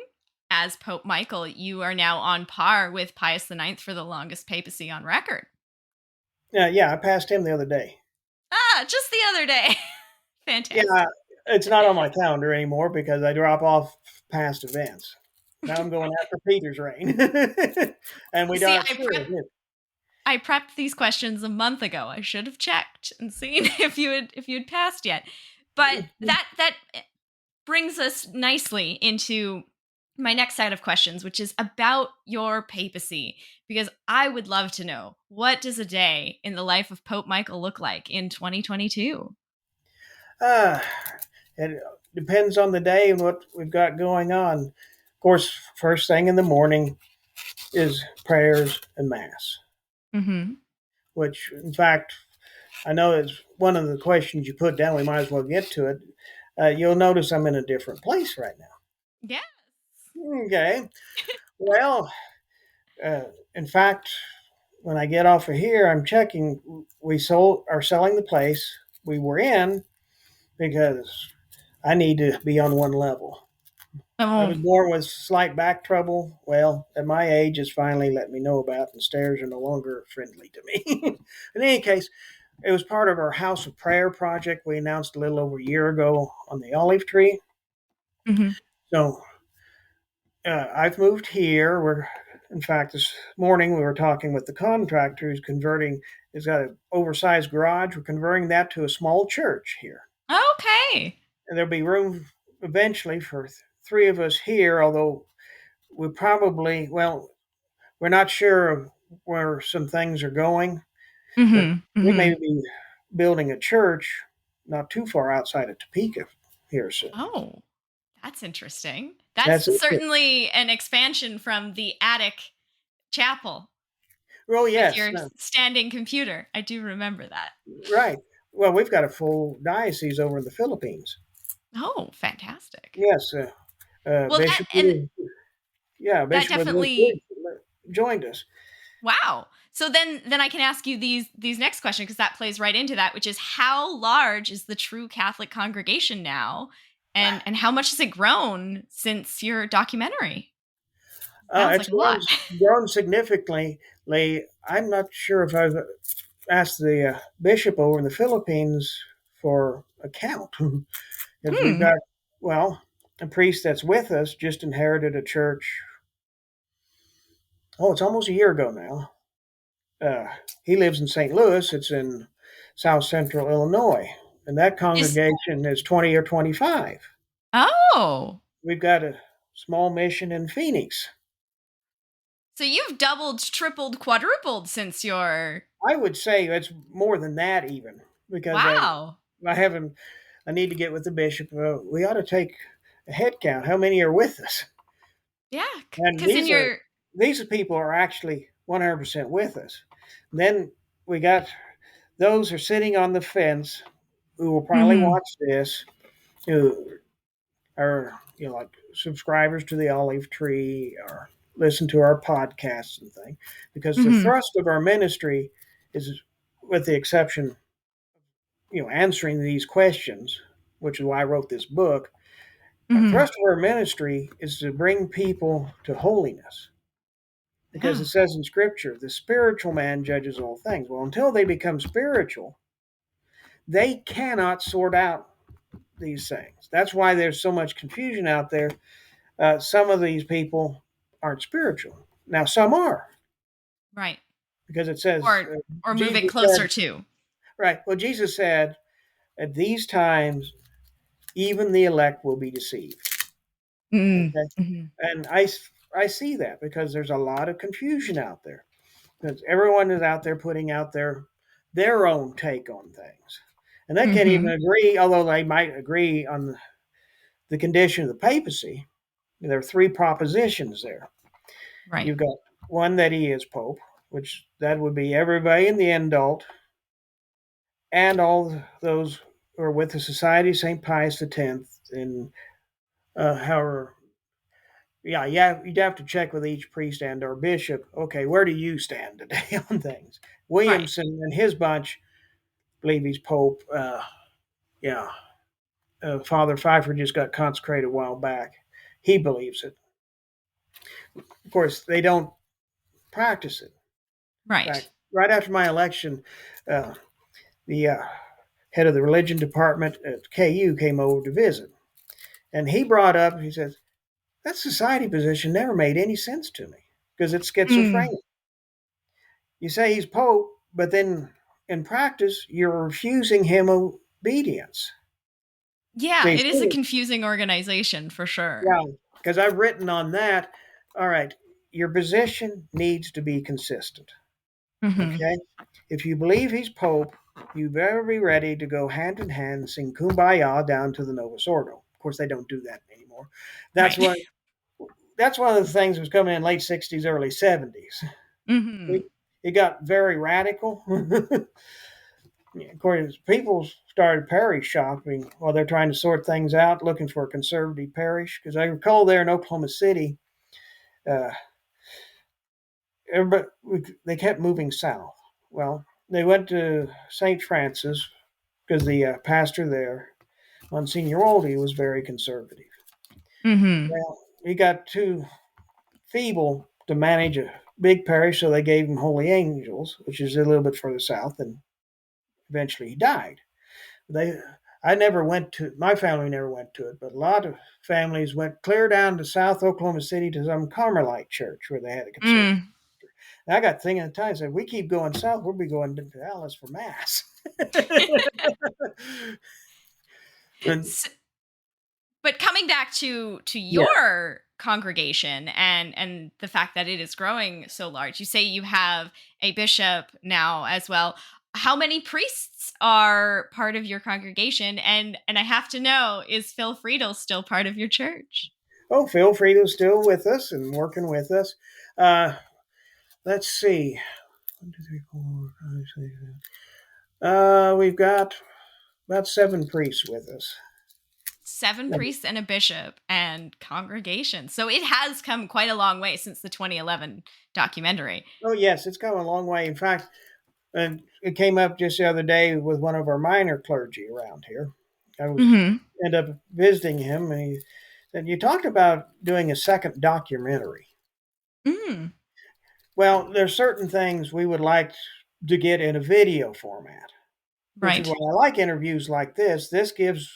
as Pope Michael, you are now on par with Pius IX for the longest papacy on record. Yeah, I passed him the other day. Ah, just the other day. Yeah, Fantastic. it's not on my calendar anymore because I drop off past events. Now I'm going after Peter's reign, and we See, don't sure. I prepped these questions a month ago. I should have checked and seen if you had passed yet. But that brings us nicely into my next set of questions, which is about your papacy, because I would love to know, what does a day in the life of Pope Michael look like in 2022? Uh, it depends on the day and what we've got going on. Of course, first thing in the morning is prayers and mass, Mm-hmm. which, in fact, I know is one of the questions you put down. We might as well get to it. You'll notice I'm in a different place right now. Yes. Okay. Well, uh, in fact, when I get off of here, I'm checking. We are selling the place we were in because I need to be on one level. I Oh. was born with slight back trouble. Well, at my age, it's finally let me know about, and stairs are no longer friendly to me. In any case, it was part of our House of Prayer project we announced a little over a year ago on the olive tree. Mm-hmm. So I've moved here. In fact, this morning we were talking with the contractor who's converting. He's got an oversized garage. We're converting that to a small church here, Okay. and there'll be room eventually for three of us here. Although we probably, well, we're not sure of where some things are going, but Mm-hmm. we Mm-hmm. may be building a church not too far outside of Topeka here soon. Oh, that's interesting. That's That's it. certainly an expansion from the attic chapel Well, with yes, your standing computer. I do remember that. right. Well, we've got a full diocese over in the Philippines. Oh, fantastic. Yes, Well, Bishop. Yeah, that Bishop definitely, joined us. wow. So then I can ask you these next questions, because that plays right into that, which is, how large is the true Catholic congregation now, and how much has it grown since your documentary? Sounds It's like a lot. grown significantly. I'm not sure if I've asked the bishop over in the Philippines for a count, because we've Hmm. got, well, a priest that's with us just inherited a church. Oh, it's almost a year ago now. Uh, he lives in St. Louis. It's in South Central Illinois, and that Is congregation is 20 or 25. Oh, We've got a small mission in Phoenix. so you've doubled, tripled, quadrupled since your I would say it's more than that even because wow. I haven't. I need to get with the bishop. We ought to take a head count. How many are with us? Yeah, And because in your these people are actually 100% with us. And then we got those who are sitting on the fence who will probably Mhm. watch this, who are like subscribers to the Olive Tree or listen to our podcasts and things, because the Mhm. thrust of our ministry is, with the exception, answering these questions, which is why I wrote this book. Our Mhm. thrust of our ministry is to bring people to holiness, because Yeah. it says in Scripture, the spiritual man judges all things. Well, until they become spiritual, they cannot sort out these things. That's why there's so much confusion out there. Some of these people aren't spiritual. Now, some are, Right. because it says, Or moving Jesus closer said, to. right, well, Jesus said, at these times, even the elect will be deceived. Mm. Okay. Mhm. And I see that because there's a lot of confusion out there. Because everyone is out there putting out their own take on things. And they can't even Mhm. agree, although they might agree on the condition of the papacy. There are three propositions there. Right. You've got one, that he is Pope, which that would be everybody in the adult and all those who are with the Society of St. Pius X, and however, yeah, you'd have to check with each priest and or bishop. Okay, where do you stand today on things? Right. Williamson and his bunch believe he's Pope. Yeah, Father Pfeiffer just got consecrated a while back. He believes it. Of course, they don't practice it. In Right. fact, right after my election, uh, the head of the religion department at KU came over to visit, and he brought up. He says that society position never made any sense to me because it's Mm. schizophrenic. You say he's Pope, but then in practice, you're refusing him obedience. Yeah, See, it is a confusing organization for sure. yeah, because I've written on that. All right, your position needs to be consistent. Hmm. Okay, if you believe he's Pope, you better be ready to go hand in hand and sing "Kumbaya" down to the Novus Ordo. Of course, they don't do that anymore. That's Right. what. That's one of the things that was coming in late '60s, early '70s. Hmm. It got very radical. Of course, people started parish shopping while they're trying to sort things out, looking for a conservative parish. Because I recall there in Oklahoma City, uh, everybody they kept moving south. Well, they went to St. Francis because the pastor there, Monsignor Oldie, was very conservative. Hmm. Well, he got too feeble to manage a big parish, so they gave him Holy Angels, which is a little bit further south, and eventually he died. They I never went to my family never went to it, but a lot of families went clear down to South Oklahoma City to some Carmelite church where they had a conservative. Mm. And I got thinking at the time, I said, we keep going south, we'll be going to Dallas for mass. And So, but coming back to yeah. your congregation and the fact that it is growing so large, you say you have a bishop now as well. How many priests are part of your congregation? And I have to know, is Phil Friedel still part of your church? Oh, Phil Frieda's still with us and working with us. Uh, let's see. 1, 2, 3, 4, 5, 6, 7. We've got about 7 priests with us. Seven priests and a bishop and congregation. So it has come quite a long way since the 2011 documentary. Oh, yes, it's come a long way. In fact, and it came up just the other day with one of our minor clergy around here. I was Hmm. ended up visiting him, and he said, "You talked about doing a second documentary. Mm. Well, there's certain things we would like to get in a video format, which is why Right. I like interviews like this. This gives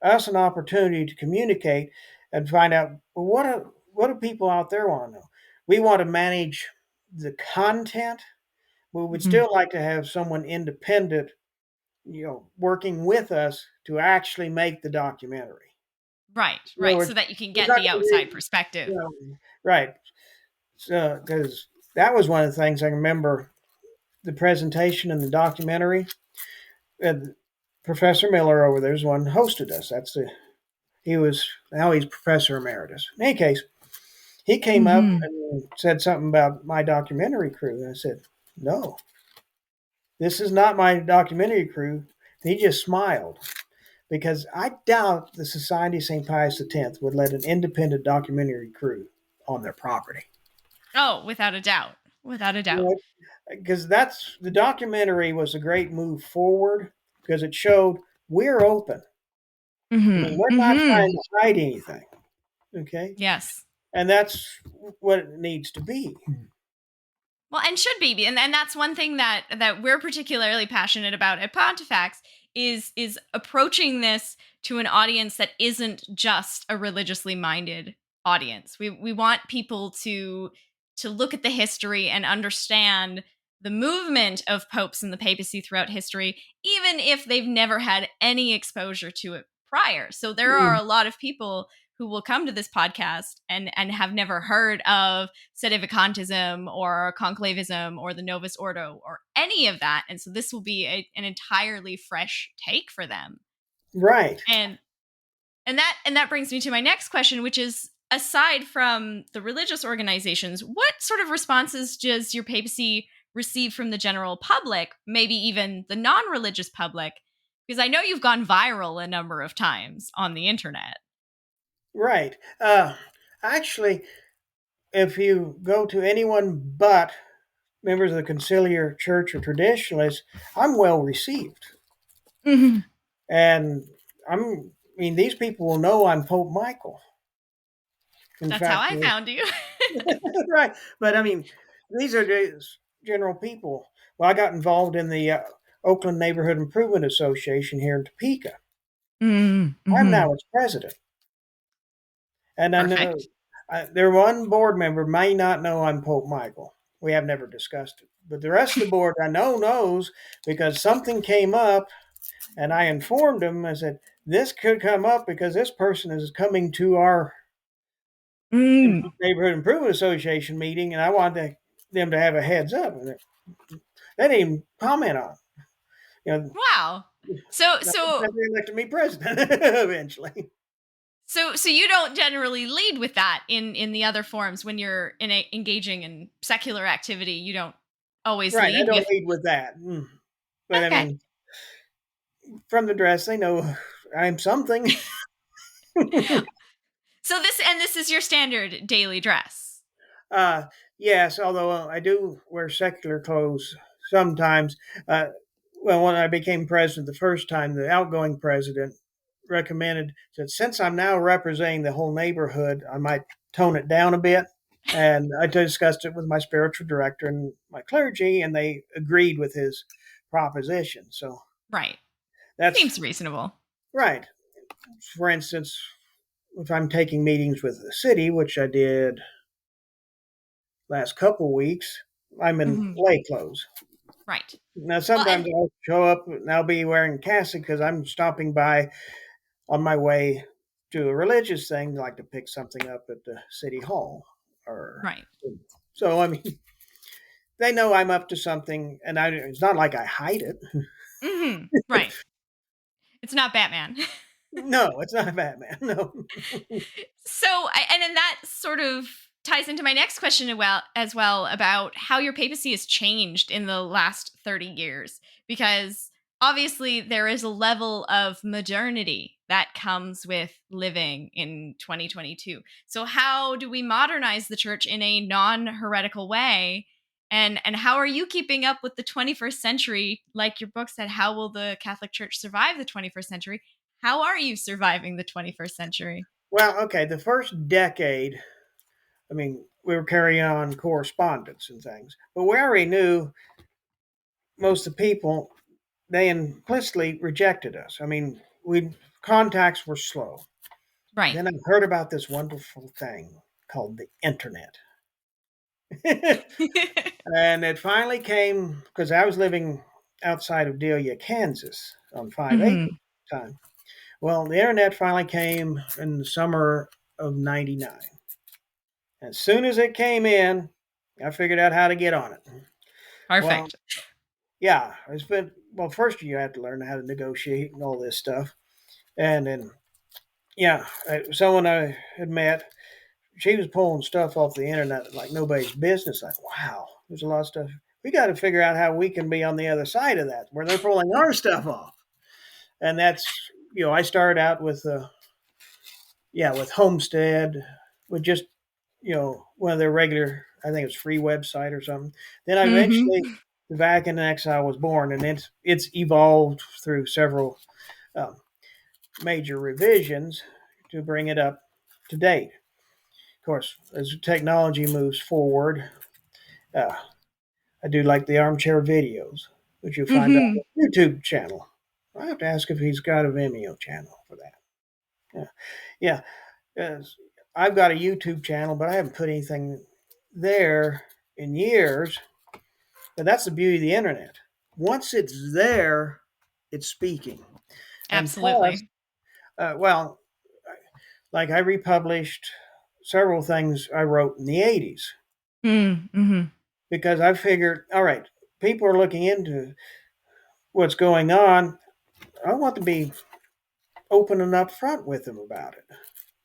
us an opportunity to communicate and find out, well, what do people out there want to know? We want to manage the content. We would Mhm. still like to have someone independent, working with us to actually make the documentary. Right, In other right. words, So that you can we're get not the going to outside do, perspective. right. So, because that was one of the things I remember the presentation in the documentary. And Professor Miller over there's one hosted us. He was now he's Professor Emeritus. In any case, he came up Hmm. and said something about my documentary crew, and I said, "No, this is not my documentary crew." And he just smiled because I doubt the Society of St. Pius X would let an independent documentary crew on their property. Oh, without a doubt. Without a You doubt. know, because that's the documentary was a great move forward because it showed we're open. I mean, Hmm. we're not Hmm. trying to hide anything. Okay. Yes. And that's what it needs to be. Well, and should be, and that's one thing that we're particularly passionate about at Pontifacts is approaching this to an audience that isn't just a religiously minded audience. We want people to look at the history and understand the movement of popes and the papacy throughout history, even if they've never had any exposure to it prior. So there are Mm. a lot of people who will come to this podcast and have never heard of sedevacantism or conclavism or the Novus Ordo or any of that. And so this will be an entirely fresh take for them. Right. And and that brings me to my next question, which is aside from the religious organizations, what sort of responses does your papacy received from the general public, maybe even the non-religious public? Because I know you've gone viral a number of times on the internet. Right. Actually, if you go to anyone but members of the conciliar church or traditionalists, I'm well received. Mhm. And I mean, these people will know I'm Pope Michael. In That's how fact, I found you. right. But I mean, these are the general people. Well, I got involved in the Oakland Neighborhood Improvement Association here in Topeka. I'm Mm-hmm. now its president. And I know Perfect. their one board member may not know I'm Pope Michael. We have never discussed it. But the rest of the board I know knows because something came up and I informed them. I said, this could come up because this person is coming to our Mm. Neighborhood Improvement Association meeting and I want them to have a heads up. And they didn't even comment on it. You know, Wow. So so they elected me president eventually. so you don't generally lead with that in the other forums when you're engaging in secular activity. You don't always Right. I lead don't with. lead with that. But I Okay. mean, from the dress, they know I'm something. So this is your standard daily dress. uh, yes, although I do wear secular clothes sometimes. Uh, well, when I became president the first time, the outgoing president recommended that since I'm now representing the whole neighborhood, I might tone it down a bit. And I discussed it with my spiritual director and my clergy, and they agreed with his proposition. So Right. that's Seems reasonable. right. For instance, if I'm taking meetings with the city, which I did last couple weeks, I'm in Hmm. lay clothes. Right. Now, Well, sometimes and I'll show up and I'll be wearing cassock because I'm stopping by on my way to a religious thing, like to pick something up at the city hall. Or right. so, I mean, they know I'm up to something, and it's not like I hide it. Right. It's not Batman. No, it's not Batman. No. And then that sort of ties into my next question as well about how your papacy has changed in the last 30 years. Because obviously, there is a level of modernity that comes with living in 2022. So, how do we modernize the church in a non heretical way? And how are you keeping up with the 21st century? Like your book said, how will the Catholic Church survive the 21st century? How are you surviving the 21st century? Well, okay, the first decade, I mean, we were carrying on correspondence and things, but we already knew most of the people, they implicitly rejected us. I mean, we contacts were slow. Right. Then I heard about this wonderful thing called the internet. And it finally came because I was living outside of Delia, Kansas on 5 acres Hmm. at the time. Well, the internet finally came in the summer of 99. As soon as it came in, I figured out how to get on it. Well, Perfect. yeah, it's been, well, first you have to learn how to negotiate and all this stuff. And then, yeah, someone I had met, she was pulling stuff off the internet like nobody's business. Like, wow, there's a lot of stuff. We got to figure out how we can be on the other side of that, where they're pulling our stuff off. And that's, I started out with, with Homestead, with just, one of their regular, I think it was free website or something. Then I Hmm. eventually, the Vatican Exile was born, and it's evolved through several um, major revisions to bring it up to date. Of course, as technology moves forward, uh, I do like the armchair videos, which you'll find on Hmm. the YouTube channel. I have to ask if he's got a Vimeo channel for that. Yeah, yeah. I've got a YouTube channel, but I haven't put anything there in years. But that's the beauty of the internet. Once it's there, it's speaking. And plus, Absolutely. well, like I republished several things I wrote in the 80s Mm-hmm. because I figured, all right, people are looking into what's going on. I want to be open and upfront with them about it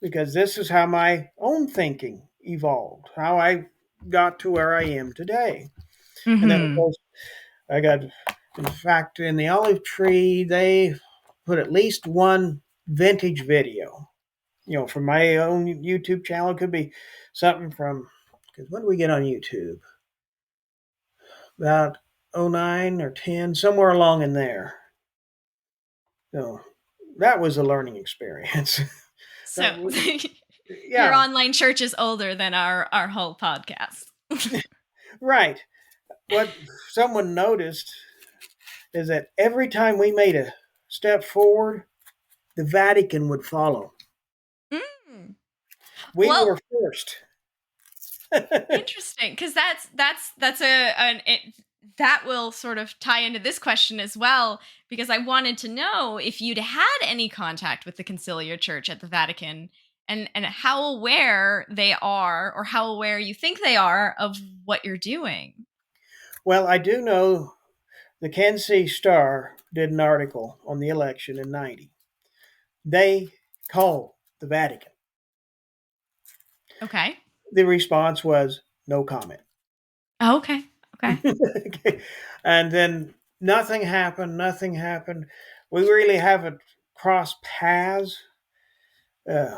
because this is how my own thinking evolved, how I got to where I am today. And then, of Mm-hmm. course, I got, in fact, in the olive tree, they put at least one vintage video. From my own YouTube channel. It could be something from, because when do we get on YouTube? About '09 or 10, somewhere along in there. So that was a learning experience. So your Yeah, online church is older than our whole podcast. right. What someone noticed is that every time we made a step forward, the Vatican would follow. Mm. We Well, were first. interesting, because that's that will sort of tie into this question as well, because I wanted to know if you'd had any contact with the conciliar church at the Vatican, and how aware they are, or how aware you think they are of what you're doing. Well, I do know the Kansas City Star did an article on the election in '90. They called the Vatican. Okay. The response was no comment. Oh, okay. Okay. Okay. And then nothing happened. Nothing happened. We really haven't crossed paths. Uh,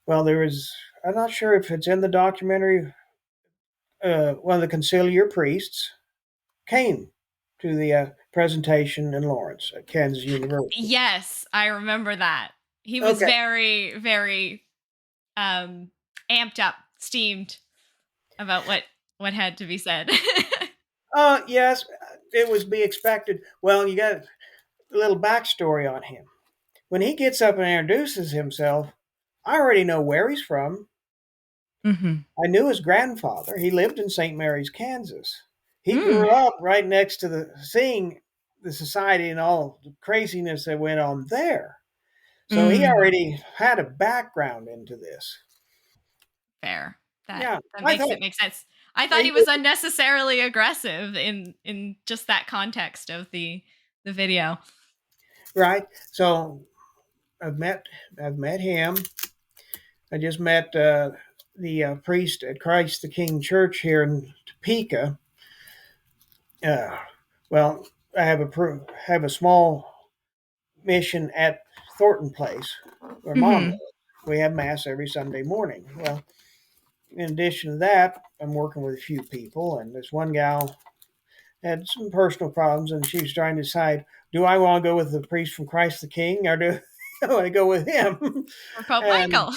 well, there was, I'm not sure if it's in the documentary, one of the conciliar priests came to the presentation in Lawrence at Kansas University. Yes, I remember that. He was Okay. very, very amped up, steamed about what had to be said. Yes, it was be expected. Well, you got a little backstory on him. When he gets up and introduces himself, I already know where he's from. Mm-hmm. I knew his grandfather. He lived in St. Mary's, Kansas. He Mm. grew up right next to seeing the society and all the craziness that went on there. So he Mm. already had a background into this. Fair. That Yeah, that I makes thought it make sense. I thought he he was was unnecessarily aggressive in just that context of the video. right. So I've met I've met him. I just met the priest at Christ the King Church here in Topeka. Uh, well, I have a small mission at Thornton Place, where Mom Mm-hmm. lives. We have mass every Sunday morning. Well, in addition to that, I'm working with a few people, and this one gal had some personal problems, and she was trying to decide: do I want to go with the priest from Christ the King, or do I want to go with him? Or Pope And Michael.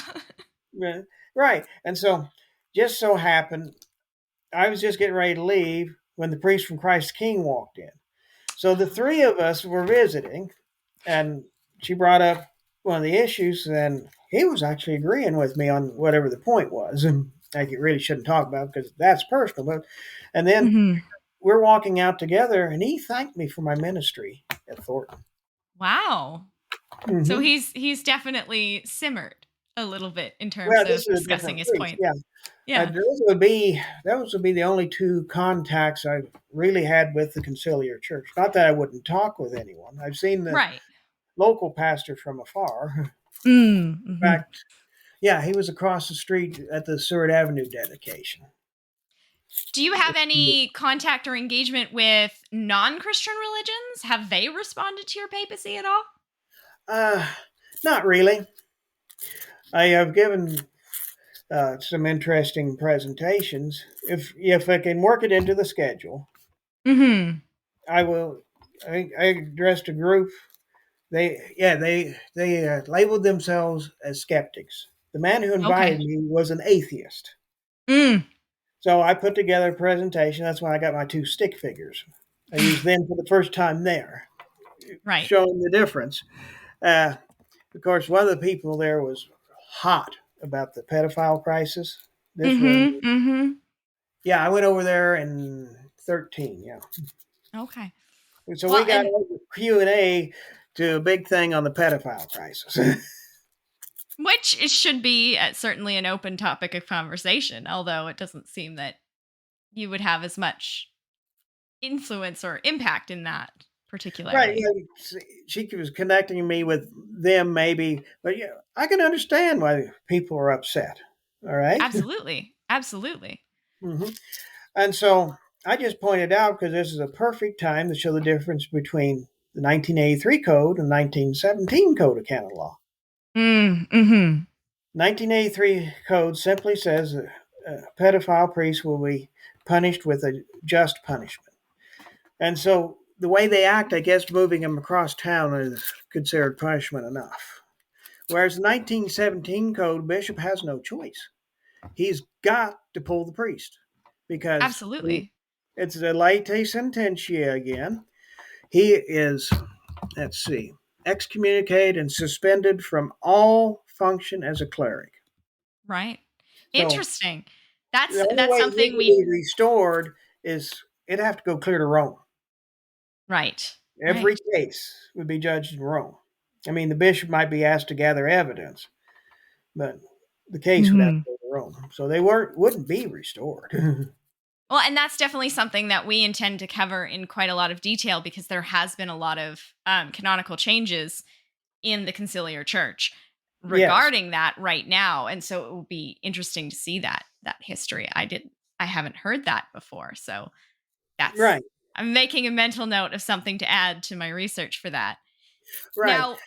right, and so just so happened I was just getting ready to leave when the priest from Christ the King walked in. So the three of us were visiting, and she brought up one of the issues, and he was actually agreeing with me on whatever the point was. And I really shouldn't talk about it because that's personal. But and then Mm-hmm. we're walking out together, and he thanked me for my ministry at Thornton. Wow. So Hmm. he's definitely simmered a little bit in terms Well, of this is a discussing different his priest. point. Yeah, Yeah. those would be the only two contacts I really had with the conciliar church. Not that I wouldn't talk with anyone. I've seen the Right. local pastor from afar. In Mm-hmm. fact, yeah, he was across the street at the Seward Avenue dedication. Do you have any contact or engagement with non-Christian religions? Have they responded to your papacy at all? Uh, Not really. I have given some interesting presentations. If I can work it into the schedule, Mm-hmm. I will. I addressed a group. They labeled themselves as skeptics. The man who invited Okay. me was an atheist. Mm. So I put together a presentation. That's when I got my two stick figures. I used them for the first time there, Right. showing the difference. Uh, of course, one of the people there was hot about the pedophile crisis. This was, Mm-hmm. Mm-hmm. yeah, I went over there in 13. Yeah, Okay. so we Well, got and over Q&A to a big thing on the pedophile crisis. which it should be certainly an open topic of conversation, although it doesn't seem that you would have as much influence or impact in that Right? particularly. Yeah, she was connecting me with them, maybe, but yeah, I can understand why people are upset. All right. Absolutely. Absolutely. Hmm. And so I just pointed out because this is a perfect time to show the difference between the 1983 code and 1917 code of canon law. Mm-hmm. 1983 code simply says that a pedophile priest will be punished with a just punishment. And so the way they act, I guess, moving him across town is considered punishment enough. Whereas the 1917 code, bishop has no choice. He's got to pull the priest because Absolutely. it's a late sententia again. He is, let's see, excommunicated and suspended from all function as a cleric. Right. So Interesting. the only That's way he something can we be restored is it'd have to go clear to Rome. right. Every Right. case would be judged in Rome. I mean, the bishop might be asked to gather evidence, but the case would have to Mm-hmm. go to Rome. So they wouldn't be restored. Well, and that's definitely something that we intend to cover in quite a lot of detail because there has been a lot of canonical changes in the conciliar church Yes, regarding that right now, and so it will be interesting to see that history. I haven't heard that before, so that's right, I'm making a mental note of something to add to my research for that. right. Now,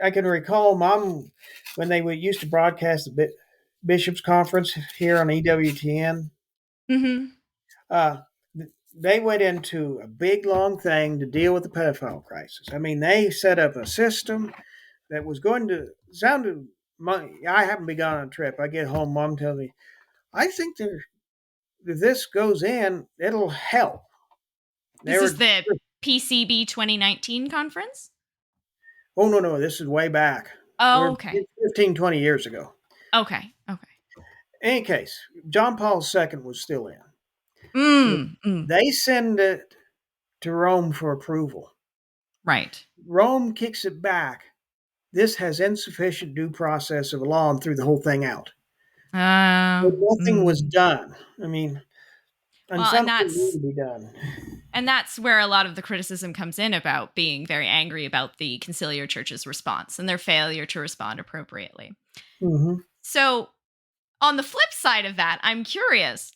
I can recall Mom when they used to broadcast the bishops' conference here on EWTN. mhm, Uh, they went into a big long thing to deal with the pedophile crisis. I mean, they set up a system that was going to sound to I happen to be gone on a trip. I get home, Mom tells me, I think if this goes in, it'll help. They this is were, the PCB 2019 conference. oh, no, this is way back. Oh, We're okay, 15, 20 years ago. okay, okay. In any case, John Paul II was still in. So Mm, mm, they send it to Rome for approval. right. Rome kicks it back. This has insufficient due process of law and threw the whole thing out. But nothing was Mm. done. I mean, and Well, and something needed that's to be done. and that's where a lot of the criticism comes in about being very angry about the conciliar church's response and their failure to respond appropriately. Hmm. So, on the flip side of that, I'm curious,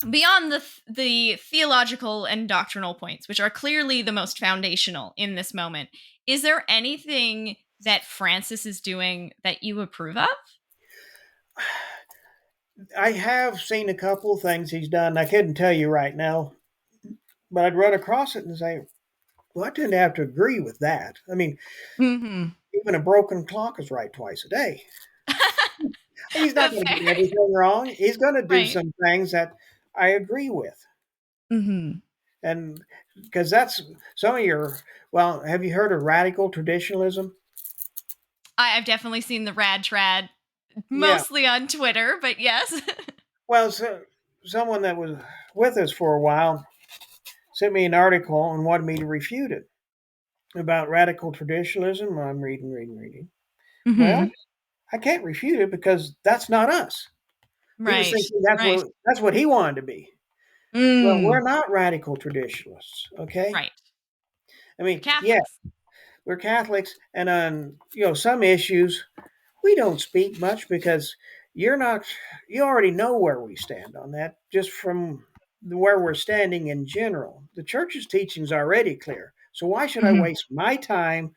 beyond the theological and doctrinal points, which are clearly the most foundational in this moment, is there anything that Francis is doing that you approve of? I have seen a couple of things he's done. I couldn't tell you right now, but I'd run across it and say, well, I tend to have to agree with that. I mean, Mm-hmm. even a broken clock is right twice a day. He's not going to Fair, get everything wrong. He's going to do right? some things that I agree with. Mm-hmm. And because that's some of your, well, have you heard of radical traditionalism? I've definitely seen the rad trad Yeah. mostly on Twitter, but yes. Well, so, someone that was with us for a while sent me an article and wanted me to refute it about radical traditionalism. I'm reading. Well, Mm-hmm. I can't refute it because that's not us. He was Right, thinking right. that's what he wanted to be. Well, we're Mm, not radical traditionalists, okay? right. I You're mean, yeah, Catholics. we're Catholics, and on some issues we don't speak much because you're not. You already know where we stand on that, just from where we're standing in general. The church's teaching is already clear, so why should I Mm-hmm. waste my time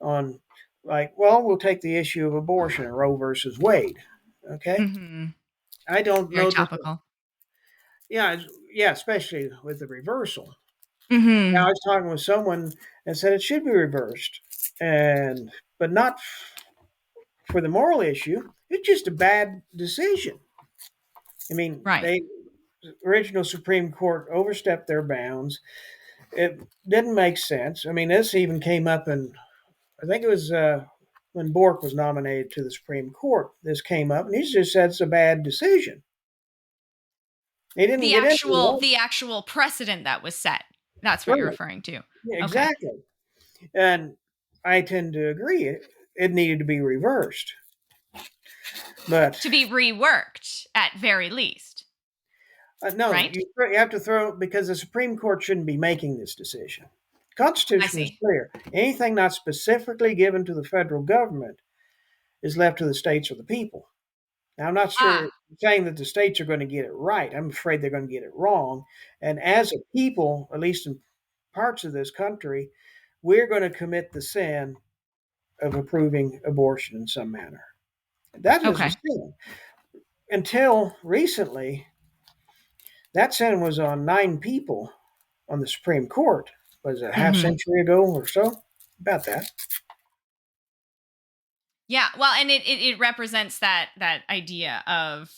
on like, well, we'll take the issue of abortion, Roe versus Wade. Okay, Mm-hmm. I don't Very know that. topical. Yeah, yeah, especially with the reversal. Now, I Mm-hmm. was talking with someone and said it should be reversed, and but not for the moral issue. It's just a bad decision. I mean, Right. they original Supreme Court overstepped their bounds. It didn't make sense. I mean, this even came up in I think it was when Bork was nominated to the Supreme Court. This came up, and he just said it's a bad decision. He didn't get into it. The actual precedent that was set. That's what you're Right. referring to. Yeah, Okay. exactly. And I tend to agree. It needed to be reversed. But To be reworked at very least. no, Right? you have to throw because the Supreme Court shouldn't be making this decision. The I Constitution is see. clear. Anything not specifically given to the federal government is left to the states or the people. Now, I'm not sure Ah, saying that the states are going to get it right. I'm afraid they're going to get it wrong. And okay. as a people, at least in parts of this country, we're going to commit the sin of approving abortion in some manner. That is a Okay. sin. Until recently, that sin was on 9 people on the Supreme Court. Was it a half Mhm. century ago or so? About that. Yeah, well, and it represents that idea of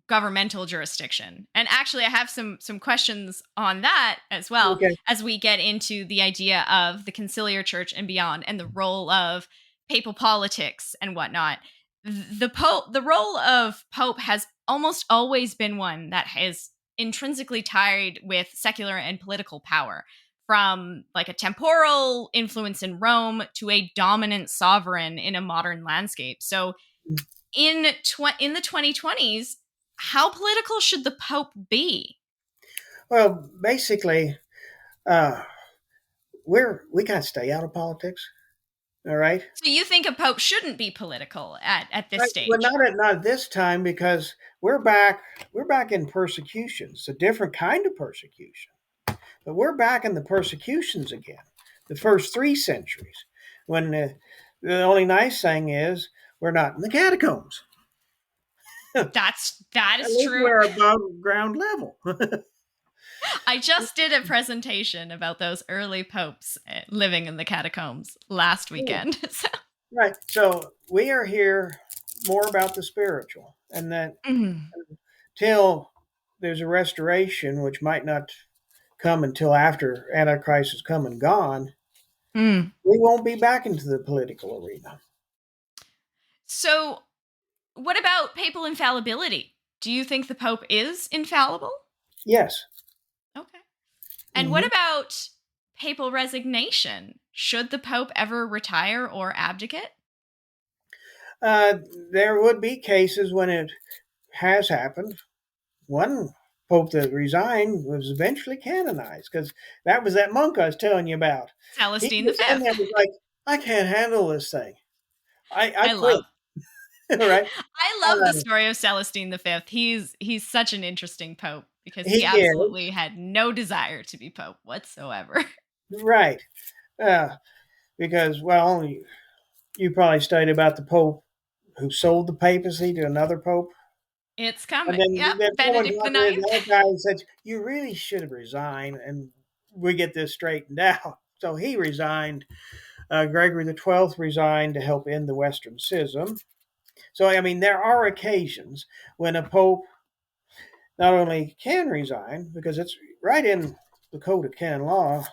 governmental jurisdiction. And actually, I have some questions on that as well Okay. as we get into the idea of the conciliar church and beyond, and the role of papal politics and whatnot. The role of pope has almost always been one that is intrinsically tied with secular and political power, from like a temporal influence in Rome to a dominant sovereign in a modern landscape. So in the 2020s, how political should the pope be? Well, basically, uh, we can't stay out of politics. All right. So you think a pope shouldn't be political at this Right. Well, stage? not this time because we're back in persecution. It's a different kind of persecution, but we're back in the persecutions again. The first 3 centuries, when the only nice thing is we're not in the catacombs. At That is least true. we're above ground level. I just did a presentation about those early popes living in the catacombs last weekend. So, Right. So we are here more about the spiritual, and that mm, till there's a restoration, which might not come until after Antichrist has come and gone, mm. we won't be back into the political arena. So what about papal infallibility? Do you think the pope is infallible? Yes. Okay. And what Hmm. about papal resignation? Should the Pope ever retire or abdicate? Uh, there would be cases when it has happened. One pope that resigned was eventually canonized because that was that monk I was telling you about. He Celestine was in V. there was like, I can't handle this thing. I I quit. love All right. I love the Uh, story of Celestine V. He's such an interesting pope because he he is. absolutely had no desire to be pope whatsoever. Right. Uh, because, well, you probably studied about the pope who sold the papacy to another pope. It's And coming. then Yep, someone Benedict the talked to Ninth. the other guy and said, you really should have resigned, and we get this straightened out. So he resigned. Gregory the 12th resigned to help end the Western Schism. So, I mean, there are occasions when a pope not only can resign, because it's right in the Code of Canon Law,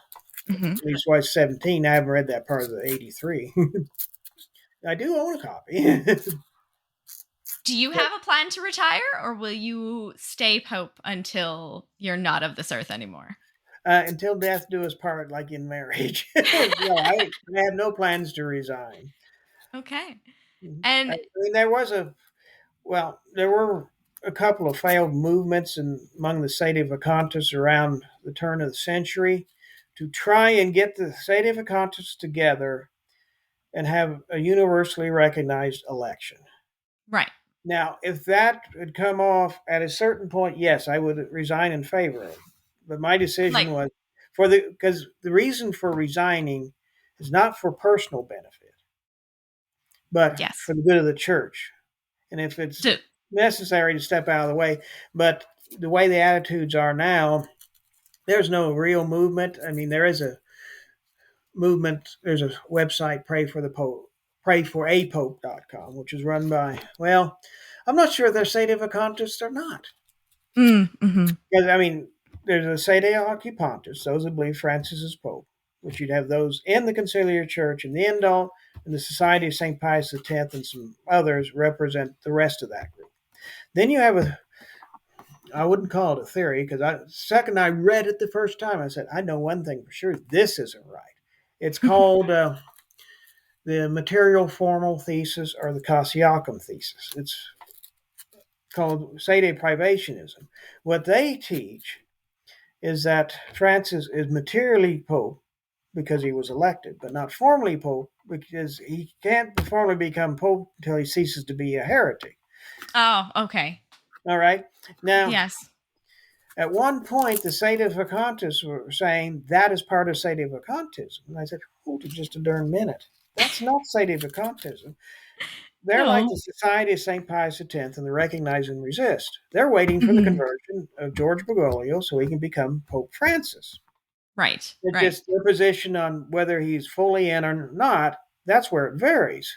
Mhm. at least why 17. I haven't read that part of the 83. I do own a copy. Do you have a plan to retire, or will you stay pope until you're not of this earth anymore? Until death do us part, like in marriage. No, I have no plans to resign. Okay. I And mean, there were a couple of failed movements among the sedevacantists around the turn of the century to try and get the sedevacantists together and have a universally recognized election. right. Now, if that had come off at a certain point, yes, I would resign in favor of it. But my Like, decision was because the reason for resigning is not for personal benefit, but yes. for the good of the church. And if it's So, necessary to step out of the way, but the way the attitudes are now, there's no real movement. I mean, there is a movement. There's a website, Pray for the Pope, prayforapope.com, which is run by, well, I'm not sure if they're sedevacantists or not. mhm. Because, I mean, there's a sede occupantis, those that believe Francis is Pope, which you'd have those in the Conciliar Church, and the Indult, and the Society of St. Pius X, and some others represent the rest of that group. Then you have I wouldn't call it a theory, because second I read it the first time, I said, I know one thing for sure, this isn't right. It's called the Material Formal Thesis or the Cassiacum Thesis. It's called Sede Privationism. What they teach is that Francis is materially Pope because he was elected, but not formally Pope because he can't formally become Pope until he ceases to be a heretic. Oh, okay. All right. Now, Yes. at one point, the sedevacantists were saying that is part of sedevacantism. And I said, hold it just a darn minute. That's not sedevacantism. They're like No. the Society of St. Pius X and the Recognize and Resist. They're waiting for the Mhm. conversion of George Bergoglio so he can become Pope Francis. Right. It's Right. just their position on whether he's fully in or not, that's where it varies.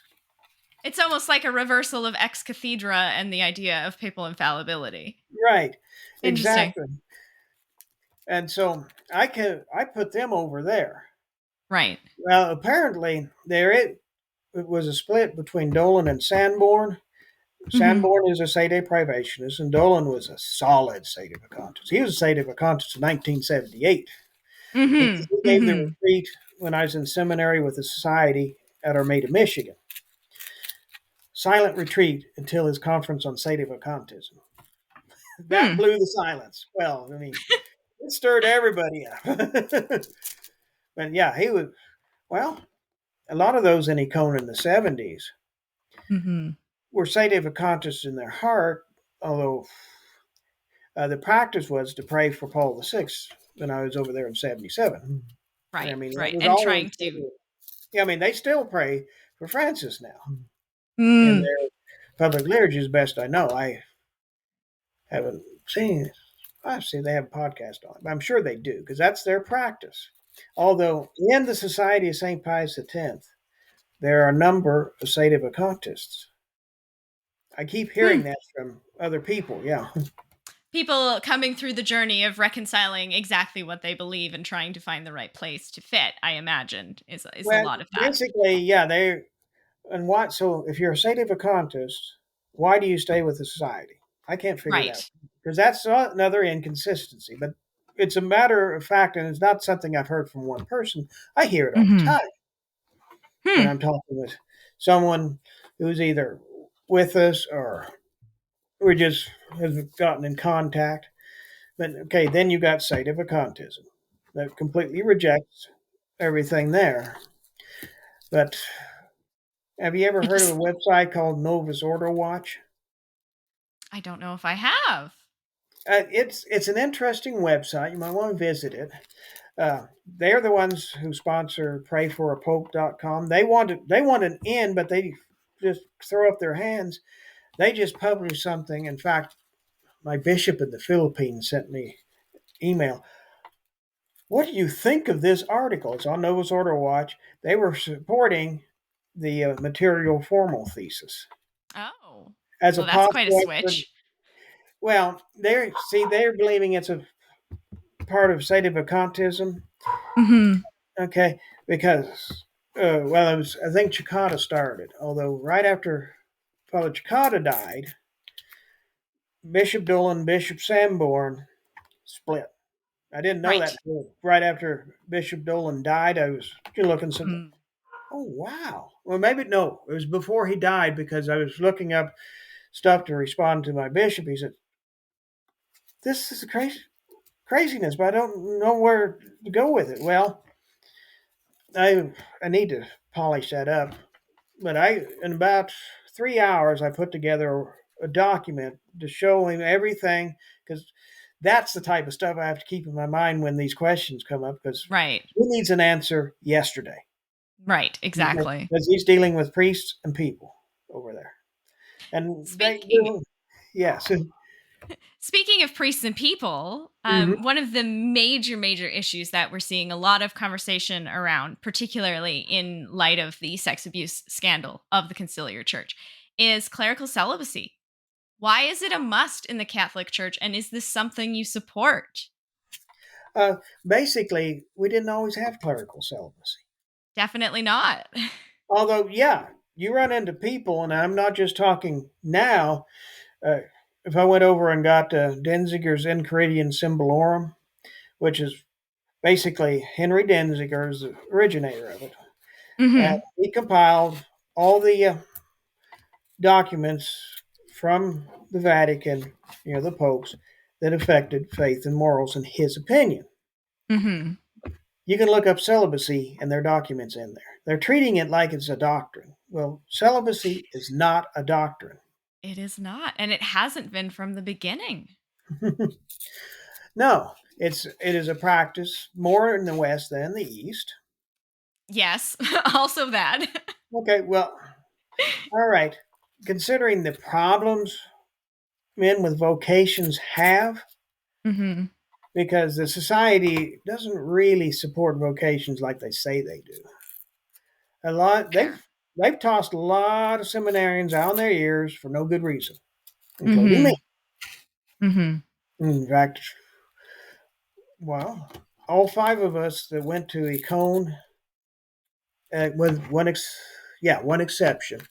It's almost like a reversal of ex cathedra and the idea of papal infallibility. Right. Interesting. Exactly. And so I put them over there. Right. Well, apparently it was a split between Dolan and Sanborn. Hmm. Sanborn is a Sede Privationist, and Dolan was a solid Sede Vacantis. He was a Sede Vacantis in 1978. He Hmm. gave the Hmm. retreat when I was in seminary with the society at Armada, Michigan. Silent retreat until his conference on sedevacantism. That Hmm. blew the silence. Well, I mean, it stirred everybody up. But yeah, he was, well, a lot of those in Econ in the 70s Hmm. were sedevacantists in their heart, although the practice was to pray for Paul VI when I was over there in 77. I Right. mean, that Right. was And always, trying to. yeah, I mean, they still pray for Francis now in Mm. their public liturgy, as best I know. I haven't seen, I see they have a podcast on it, but I'm sure they do because that's their practice. Although in the Society of St. Pius X, there are a number of sedevacantists. I keep Hmm. hearing that from other people. Yeah. People coming through the journey of reconciling exactly what they believe and trying to find the right place to fit, I imagine, is a Well, lot of that. basically, yeah, they and what? So, if you're a sedevacantist, why do you stay with the society? I can't figure that Right. because that's another inconsistency. But it's a matter of fact, and it's not something I've heard from one person. I hear it all the Hmm. time when Hmm. I'm talking with someone who's either with us or we just have gotten in contact. But okay, then you got sedevacantism that completely rejects everything there. But have you ever It heard of a just, website called Novus Ordo Watch? I don't know if I have. It's an interesting website. You might want to visit it. They're the ones who sponsor PrayForAPope.com. They want an in, but they just throw up their hands. They just published something. In fact, my bishop in the Philippines sent me email. What do you think of this article? It's on Novus Ordo Watch. They were supporting the material formal thesis Oh. as a Well, that's quite a possible expert. switch. Well, they're believing it's a part of sedevacantism. Hmm. Okay, because well, it was I think Chicada started. Although right after Father Chicada died, Bishop Dolan, Bishop Sanborn split. I didn't know Right. that until right after Bishop Dolan died. I was looking some. Hmm. Oh wow. Well, maybe no. It was before he died because I was looking up stuff to respond to my bishop. He said, "This is craziness, but I don't know where to go with it." Well, I need to polish that up. But in about 3 hours I put together a document to show him everything because that's the type of stuff I have to keep in my mind when these questions come up because Right. he needs an answer yesterday Right. Exactly. because he's dealing with priests and people over there and they Speaking yes. Speaking of priests and people, Mhm. one of the major issues that we're seeing a lot of conversation around, particularly in light of the sex abuse scandal of the conciliar church, is clerical celibacy. Why is it a must in the Catholic Church, and is this something you support? uh, Basically we didn't always have clerical celibacy. Definitely not. Although, yeah, you run into people, and I'm not just talking now. Uh, if I went over and got Denziger's Enchiridion Symbolorum, which is basically Henry Denziger is the originator of it, Hmm. he compiled all the documents from the Vatican, the popes, that affected faith and morals in his opinion. Hmm. You can look up celibacy, and there are documents in there. They're treating it like it's a doctrine. Well, celibacy is not a doctrine. It is not, and it hasn't been from the beginning. No, it is a practice more in the West than the East. Yes, also that. Okay, well, all right. Considering the problems men with vocations have, Mhm. because the society doesn't really support vocations like they say they do. A lot Fair. they've tossed a lot of seminarians out on their ears for no good reason, including me. Mhm. Mhm. In fact, well, all five of us that went to Econ, with one exception,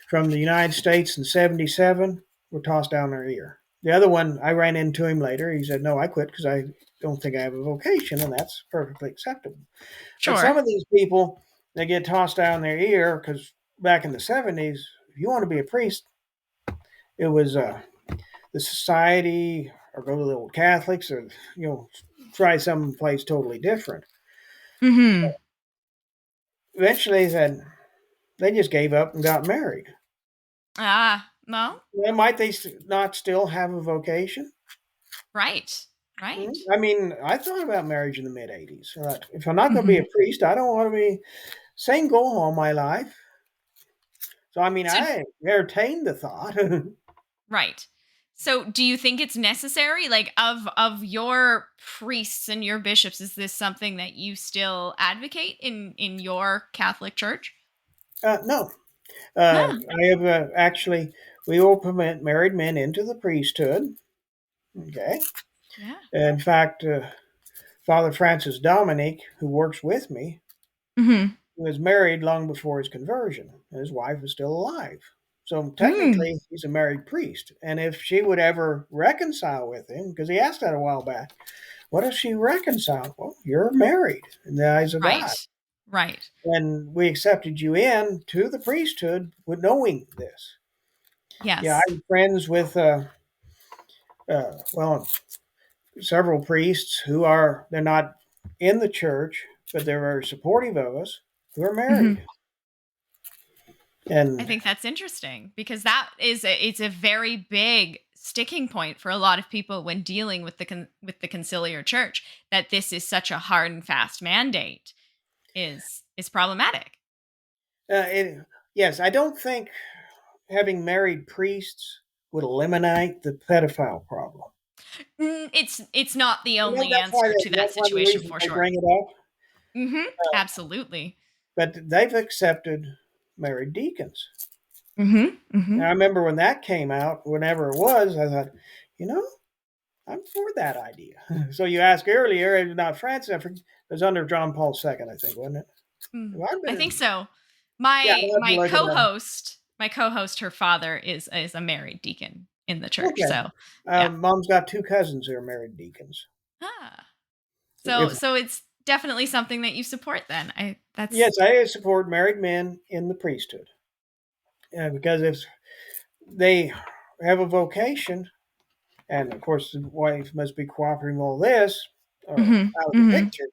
from the United States in '77, were tossed down their ear. The other one, I ran into him later. He said, "No, I quit because I don't think I have a vocation," and that's perfectly acceptable. But some Sure. of these people, they get tossed down their ear because back in the '70s, if you want to be a priest, it was the society or go to the old Catholics or try some place totally different. Mhm. Eventually, they just gave up and got married. Ah, well, Well, might they not still have a vocation? right. Right. I mean, I thought about marriage in the mid '80s. If I'm not going to be a Mhm. priest, I don't want to be single all my life. So, I mean, So I entertained the thought. right. So do you think it's necessary, like, of your priests and your bishops, is this something that you still advocate in your Catholic church? No, Huh. I have actually, we will permit married men into the priesthood. Okay. Yeah. In fact, Father Francis Dominic, who works with me, Mhm. was married long before his conversion, and his wife is still alive. So Mm. technically, he's a married priest. And if she would ever reconcile with him, because he asked that a while back, what if she reconciled? Well, you're married in the eyes of God. Right. Right. And we accepted you in to the priesthood with knowing this. Yeah, Yes. I'm friends with, well, several priests who they're not in the church, but they're very supportive of us, who are Mhm. married. I And think that's interesting because it's a very big sticking point for a lot of people when dealing with with the conciliar church, that this is such a hard and fast mandate is problematic. it, yes, I don't think having married priests would eliminate the pedophile problem. It's not the only answer to that That's why the situation reason for I sure. bring it up. Absolutely. But they've accepted married deacons. Mhm. And I Mhm. remember when that came out, whenever it was, I thought, you know, I'm for that idea. So you asked earlier, it was not Francis. It was under John Paul II, I think, wasn't it? Well, I've I think been, so. yeah, My I'll have to my look it up. co-host, my co-host, her father is a married deacon in the church. Okay. So, yeah. Mom's got two cousins who are married deacons. Ah. So If so it's definitely something that you support then. I that's Yes, I support married men in the priesthood, because if they have a vocation, and of course the wife must be cooperating with all this or Mhm. out of the Mhm. picture.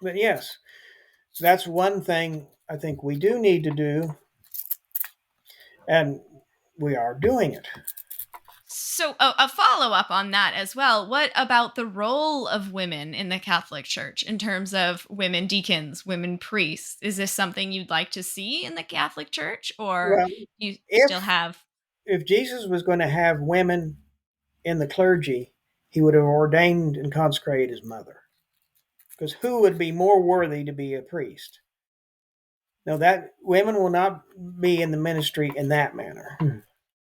But yes, that's one thing I think we do need to do, and we are doing it. So a follow-up on that as well. What about the role of women in the Catholic Church in terms of women deacons, women priests? Is this something you'd like to see in the Catholic Church, or Well, you still if have if Jesus was going to have women in the clergy, he would have ordained and consecrated his mother. Because who would be more worthy to be a priest? No, that women will not be in the ministry in that manner.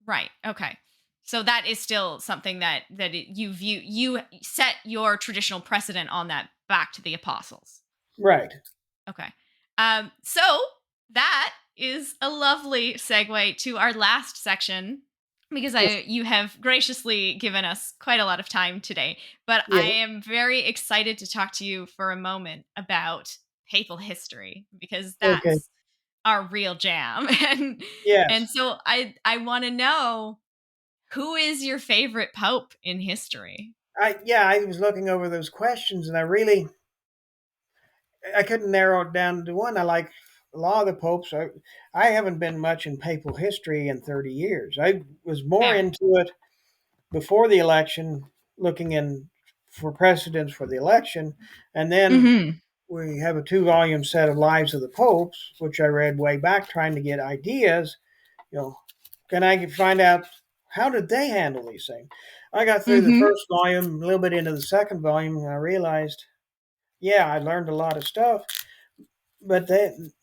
right? Okay. So that is still something you view, you set your traditional precedent on that back to the apostles. Right. Okay. So that is a lovely segue to our last section because Yes. you have graciously given us quite a lot of time today. But I Yeah. am very excited to talk to you for a moment about papal history because Okay. that's our real jam. And Yes. so I want to know, who is your favorite pope in history? I was looking over those questions, and I couldn't narrow it down to one. I like a lot of the popes, I haven't been much in papal history in 30 years. I was more Fair. into it before the election, looking in for precedents for the election. And then Mm-hmm. we have a 2 volume set of Lives of the Popes, which I read way back trying to get ideas. You know, can I find out how did they handle these things? I got through the Mm-hmm. first volume, a little bit into the second volume, and I realized, yeah, I learned a lot of stuff, but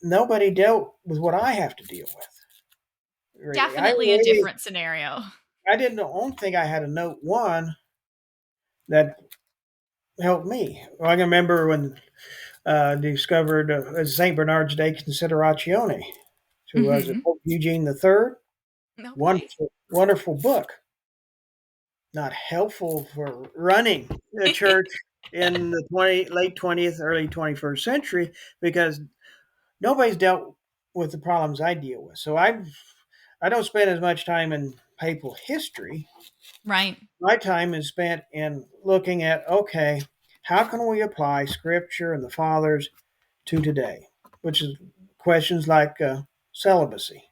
nobody dealt with what I have to deal with. Really, Definitely a different scenario. I don't think I had a note one that helped me. Well, I can remember when discovered Saint Bernard's Day Considerazione, who was Mm-hmm. Pope Eugene III. Okay. Wonderful, wonderful book. Not helpful for running the church in the late 20th, early 21st century because nobody's dealt with the problems I deal with. So I don't spend as much time in papal history. Right. My time is spent in looking at, okay, how can we apply scripture and the fathers to today, which is questions like celibacy.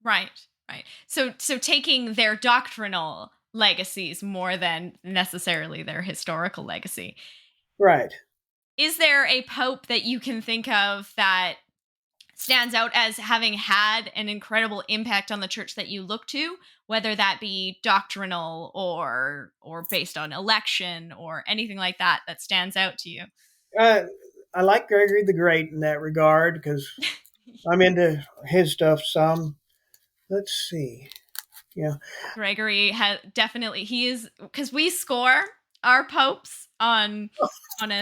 Right. Right. So taking their doctrinal legacies more than necessarily their historical legacy. Right. Is there a pope that you can think of that stands out as having had an incredible impact on the church that you look to, whether that be doctrinal or based on election or anything like that that stands out to you? Uh, I like Gregory the Great in that regard because I'm into his stuff some. Let's see. Yeah. Gregory has definitely he is because we score our popes on a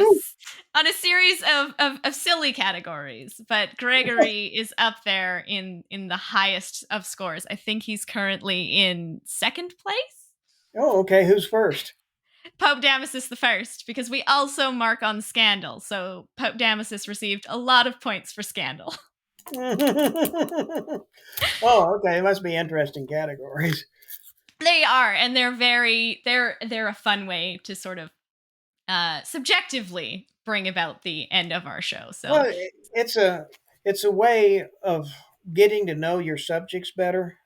on a series of silly categories, but Gregory is up there in the highest of scores. I think he's currently in second place. Oh, okay. Who's first? Pope Damasus the First, because we also mark on scandal. So Pope Damasus received a lot of points for scandal. Oh, okay. It must be interesting categories. They are, and they're a fun way to sort of subjectively bring about the end of our show. So, Well, it's a way of getting to know your subjects better.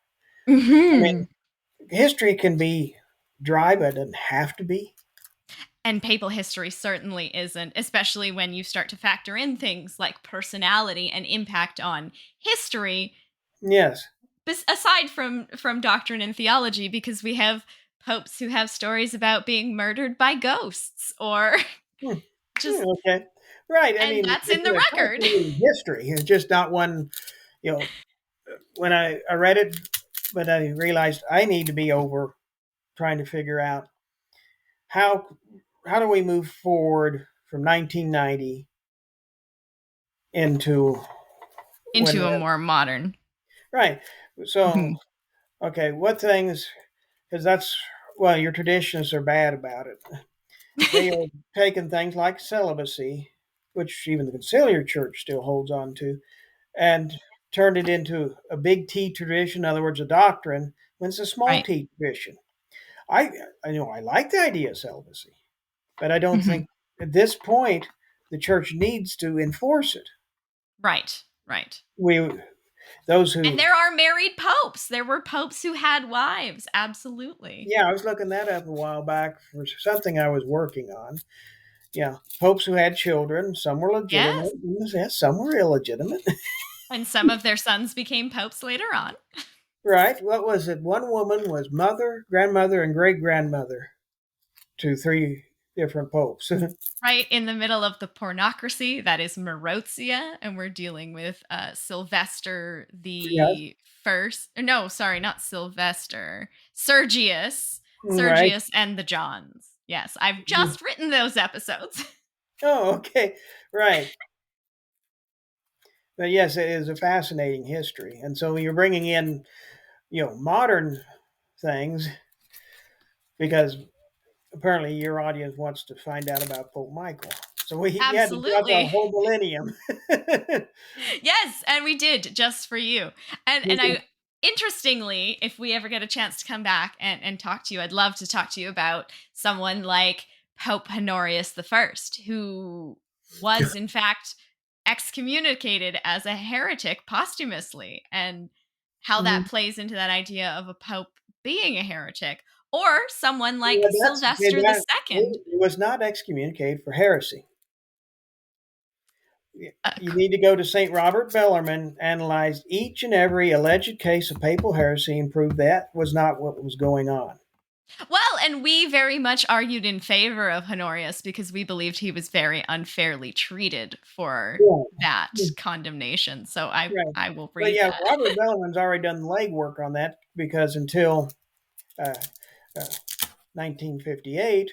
I mhm. mean, history can be dry, but it doesn't have to be. And papal history certainly isn't, especially when you start to factor in things like personality and impact on history, Yes. aside from doctrine and theology, because we have popes who have stories about being murdered by ghosts or Hmm. just, Okay. Right. I and mean, that's in it's the a record. fascinating history. It's just not one, you know, when I read it, but I realized I need to be over trying to figure out how how do we move forward from 1990 into when Into a more modern. right. So Mhm. okay, what things because that's well, your traditions are bad about it. They are taking things like celibacy, which even the conciliar church still holds on to, and turned it into a big T tradition, in other words, a doctrine, when it's a small Right. T tradition. I I know I like the idea of celibacy, but I don't Mhm. think at this point the church needs to enforce it. Right. Right. We those And who there are married popes. There were popes who had wives. Absolutely. yeah, I was looking that up a while back for something I was working on. Yeah, popes who had children, some were legitimate, Yes. yes, some were illegitimate. And some of their sons became popes later on. Right? What was it? One woman was mother, grandmother, and great grandmother to three different popes. Right in the middle of the pornocracy, that is Marozia, and we're dealing with Sylvester Yes, the First. No, sorry, not Sylvester. Sergius. right. Sergius and the Johns. Yes, I've just written those episodes. Oh, okay, right. But yes, it is a fascinating history, and so you're bringing in, modern things because apparently your audience wants to find out about Pope Michael. So we had to jump a Absolutely. whole millennium. Yes, and we did just for you. And I interestingly, if we ever get a chance to come back and talk to you, I'd love to talk to you about someone like Pope Honorius the First, who was in fact excommunicated as a heretic posthumously, and how that plays into that idea of a pope being a heretic, or someone like Well, Sylvester the Second. he was not excommunicated for heresy. Uh, You need to go to St. Robert Bellarmine, analyzed each and every alleged case of papal heresy, and proved that was not what was going on. well, and we very much argued in favor of Honorius because we believed he was very unfairly treated for that Yeah. condemnation. So Right. I will But read yeah, that. Robert Bellarmine's already done the legwork on that, because until uh, uh, 1958,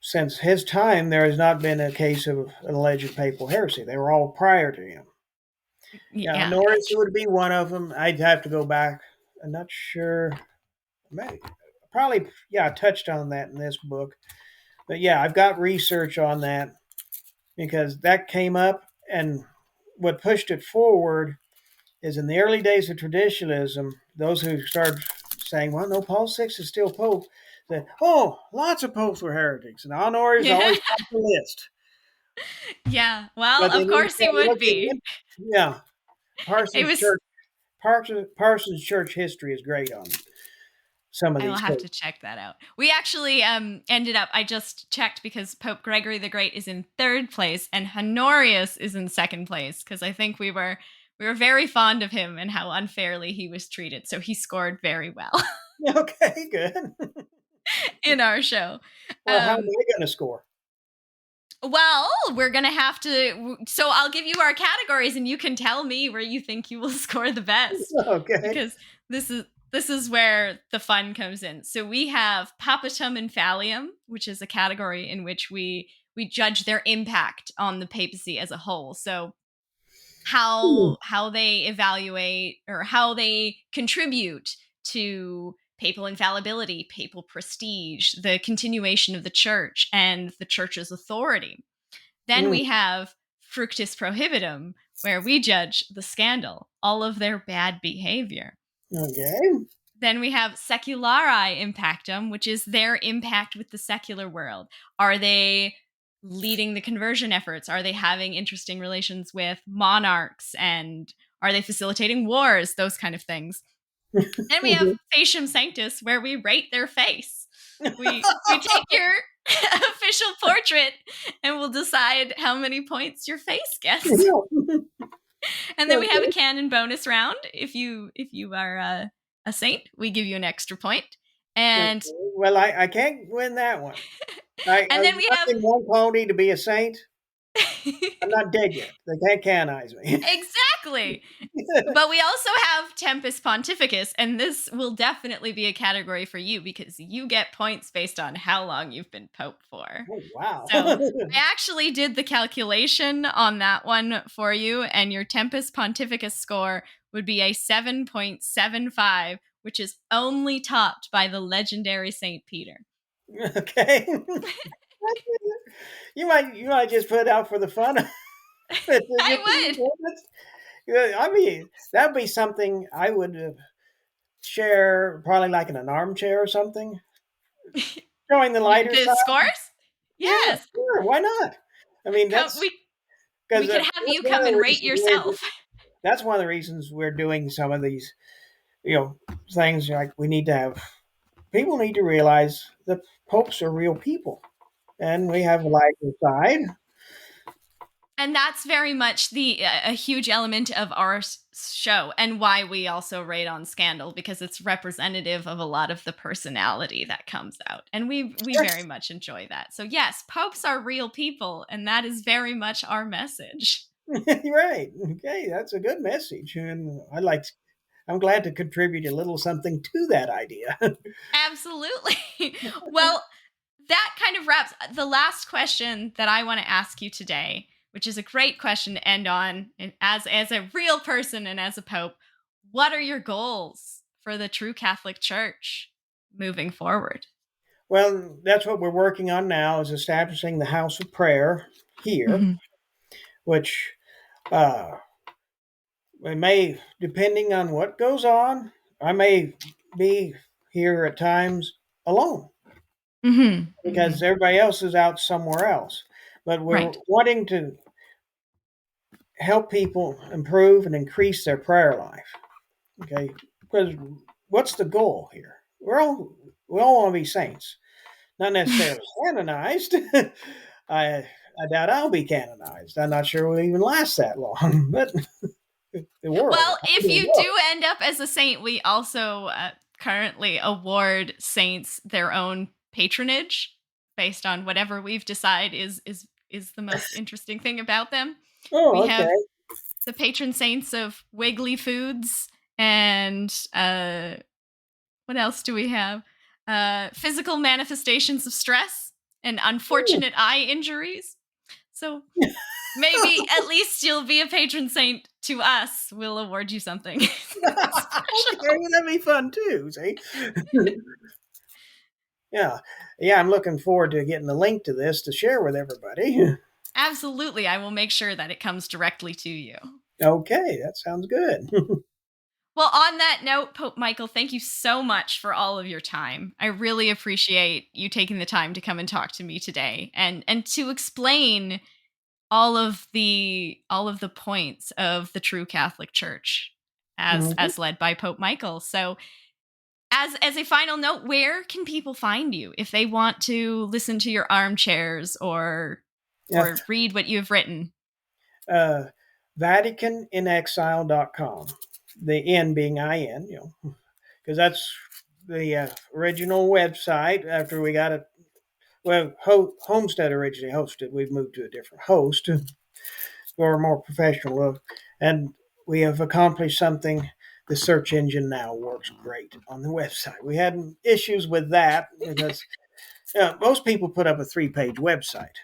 since his time, there has not been a case of an alleged papal heresy. They were all prior to him. Yeah, Yeah. Honorius would be one of them. I'd have to go back. I'm not sure. Maybe, probably, yeah, I touched on that in this book. But yeah, I've got research on that, because that came up, and what pushed it forward is in the early days of traditionalism, those who started saying, well, no, Paul VI is still Pope, said, oh, lots of popes were heretics, and Honorius Yeah. always top the list. Yeah. Well, But then of you course he start would looking be. at, yeah, It Parsons was Church, Parsons Church history is great on some of I will these have cases. to check that out. We actually ended up I just checked because Pope Gregory the Great is in third place and Honorius is in second place because I think we were very fond of him and how unfairly he was treated. So he scored very well Okay, good. in our show. Well, how are they going to score? Well, we're going to have to. So I'll give you our categories and you can tell me where you think you will score the best Okay. because this is where the fun comes in. So we have Papatum and Phallium, which is a category in which we judge their impact on the papacy as a whole. So how they evaluate or how they contribute to papal infallibility, papal prestige, the continuation of the church and the church's authority. Then Mm, we have Fructus Prohibitum, where we judge the scandal, all of their bad behavior. okay. Then we have Seculari Impactum, which is their impact with the secular world. Are they leading the conversion efforts? Are they having interesting relations with monarchs? And are they facilitating wars? Those kind of things. Then we have Facium Sanctus, where we rate their face. We take your official portrait and we'll decide how many points your face gets. And then we have a canon bonus round. If you are a saint, we give you an extra point. And Well, I can't win that one. and I'm then we have watching one pony to be a saint. I'm not dead yet. They can't canonize me. exactly. But we also have Tempus Pontificus, and this will definitely be a category for you because you get points based on how long you've been Pope for. Oh, wow. So I actually did the calculation on that one for you, and your Tempus Pontificus score would be a 7.75, which is only topped by the legendary St. Peter. Okay. You might just put it out for the fun of it. I would. I mean, that'd be something I would share, probably like in an armchair or something. Showing the lighter The side. scores? Yeah, Yes. sure. Why not? I mean, Come, that's we because could have you come and rate yourself. that's one of the reasons we're doing some of these, things. Like, we need to have people need to realize that popes are real people, and we have a lighter side. And that's very much the a huge element of our show and why we also rate on Scandal because it's representative of a lot of the personality that comes out. And we very much enjoy that. So yes, popes are real people and that is very much our message. Right. Okay, that's a good message, and I'm glad to contribute a little something to that idea. Absolutely. Well, that kind of wraps the last question that I want to ask you today, which is a great question to end on. And as a real person and as a pope, what are your goals for the true Catholic Church moving forward? Well, that's what we're working on now, is establishing the house of prayer here, Mm-hmm. which uh, we may, depending on what goes on, I may be here at times alone, Mm-hmm. Mm-hmm. because everybody else is out somewhere else. But we're Right. wanting to help people improve and increase their prayer life. Okay, because what's the goal here? We all want to be saints, not necessarily canonized. I I doubt I'll be canonized. I'm not sure we'll even last that long, but the world. Well, if you do end up as a saint, we also currently award saints their own patronage based on whatever we've decided is the most interesting thing about them. We Oh, okay. have the patron saints of Wiggly Foods and what else do we have? Physical manifestations of stress and unfortunate eye injuries. So maybe at least you'll be a patron saint to us. We'll award you something special. Okay, that'd be fun too. See, yeah, yeah. I'm looking forward to getting the link to this to share with everybody. Absolutely. I will make sure that it comes directly to you. Okay, that sounds good. Well, on that note, Pope Michael, thank you so much for all of your time. I really appreciate you taking the time to come and talk to me today and to explain all of the points of the true Catholic Church as led by Pope Michael. So as a final note, where can people find you if they want to listen to your armchairs or Yeah. read what you've written? VaticanInExile.com. The N being IN, because that's the original website after we got it. Well, Homestead originally hosted. We've moved to a different host for a more professional look. And we have accomplished something. The search engine now works great on the website. We had issues with that because most people put up a 3-page website.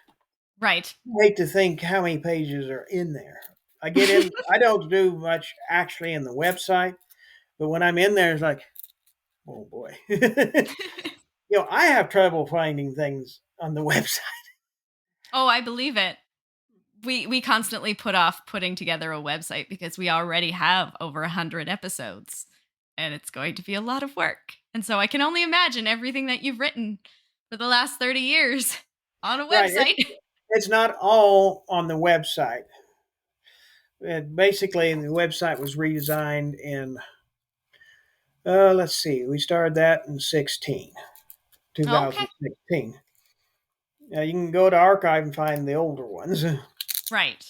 Right. I hate to think how many pages are in there. I get in, I don't do much actually in the website, but when I'm in there, it's like, oh boy. I have trouble finding things on the website. Oh, I believe it. We constantly put off putting together a website because we already have over 100 episodes and it's going to be a lot of work. And so I can only imagine everything that you've written for the last 30 years on a Right. website. It's not all on the website. Basically, the website was redesigned in, let's see, we started that in Okay. 2016. You can go to archive and find the older ones. Right.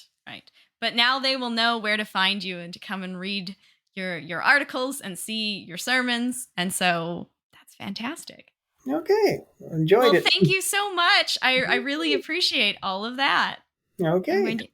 But now they will know where to find you and to come and read your articles and see your sermons. And so that's fantastic. Okay. Enjoyed Well, it. thank you so much. I really appreciate all of that. Okay. I'm going to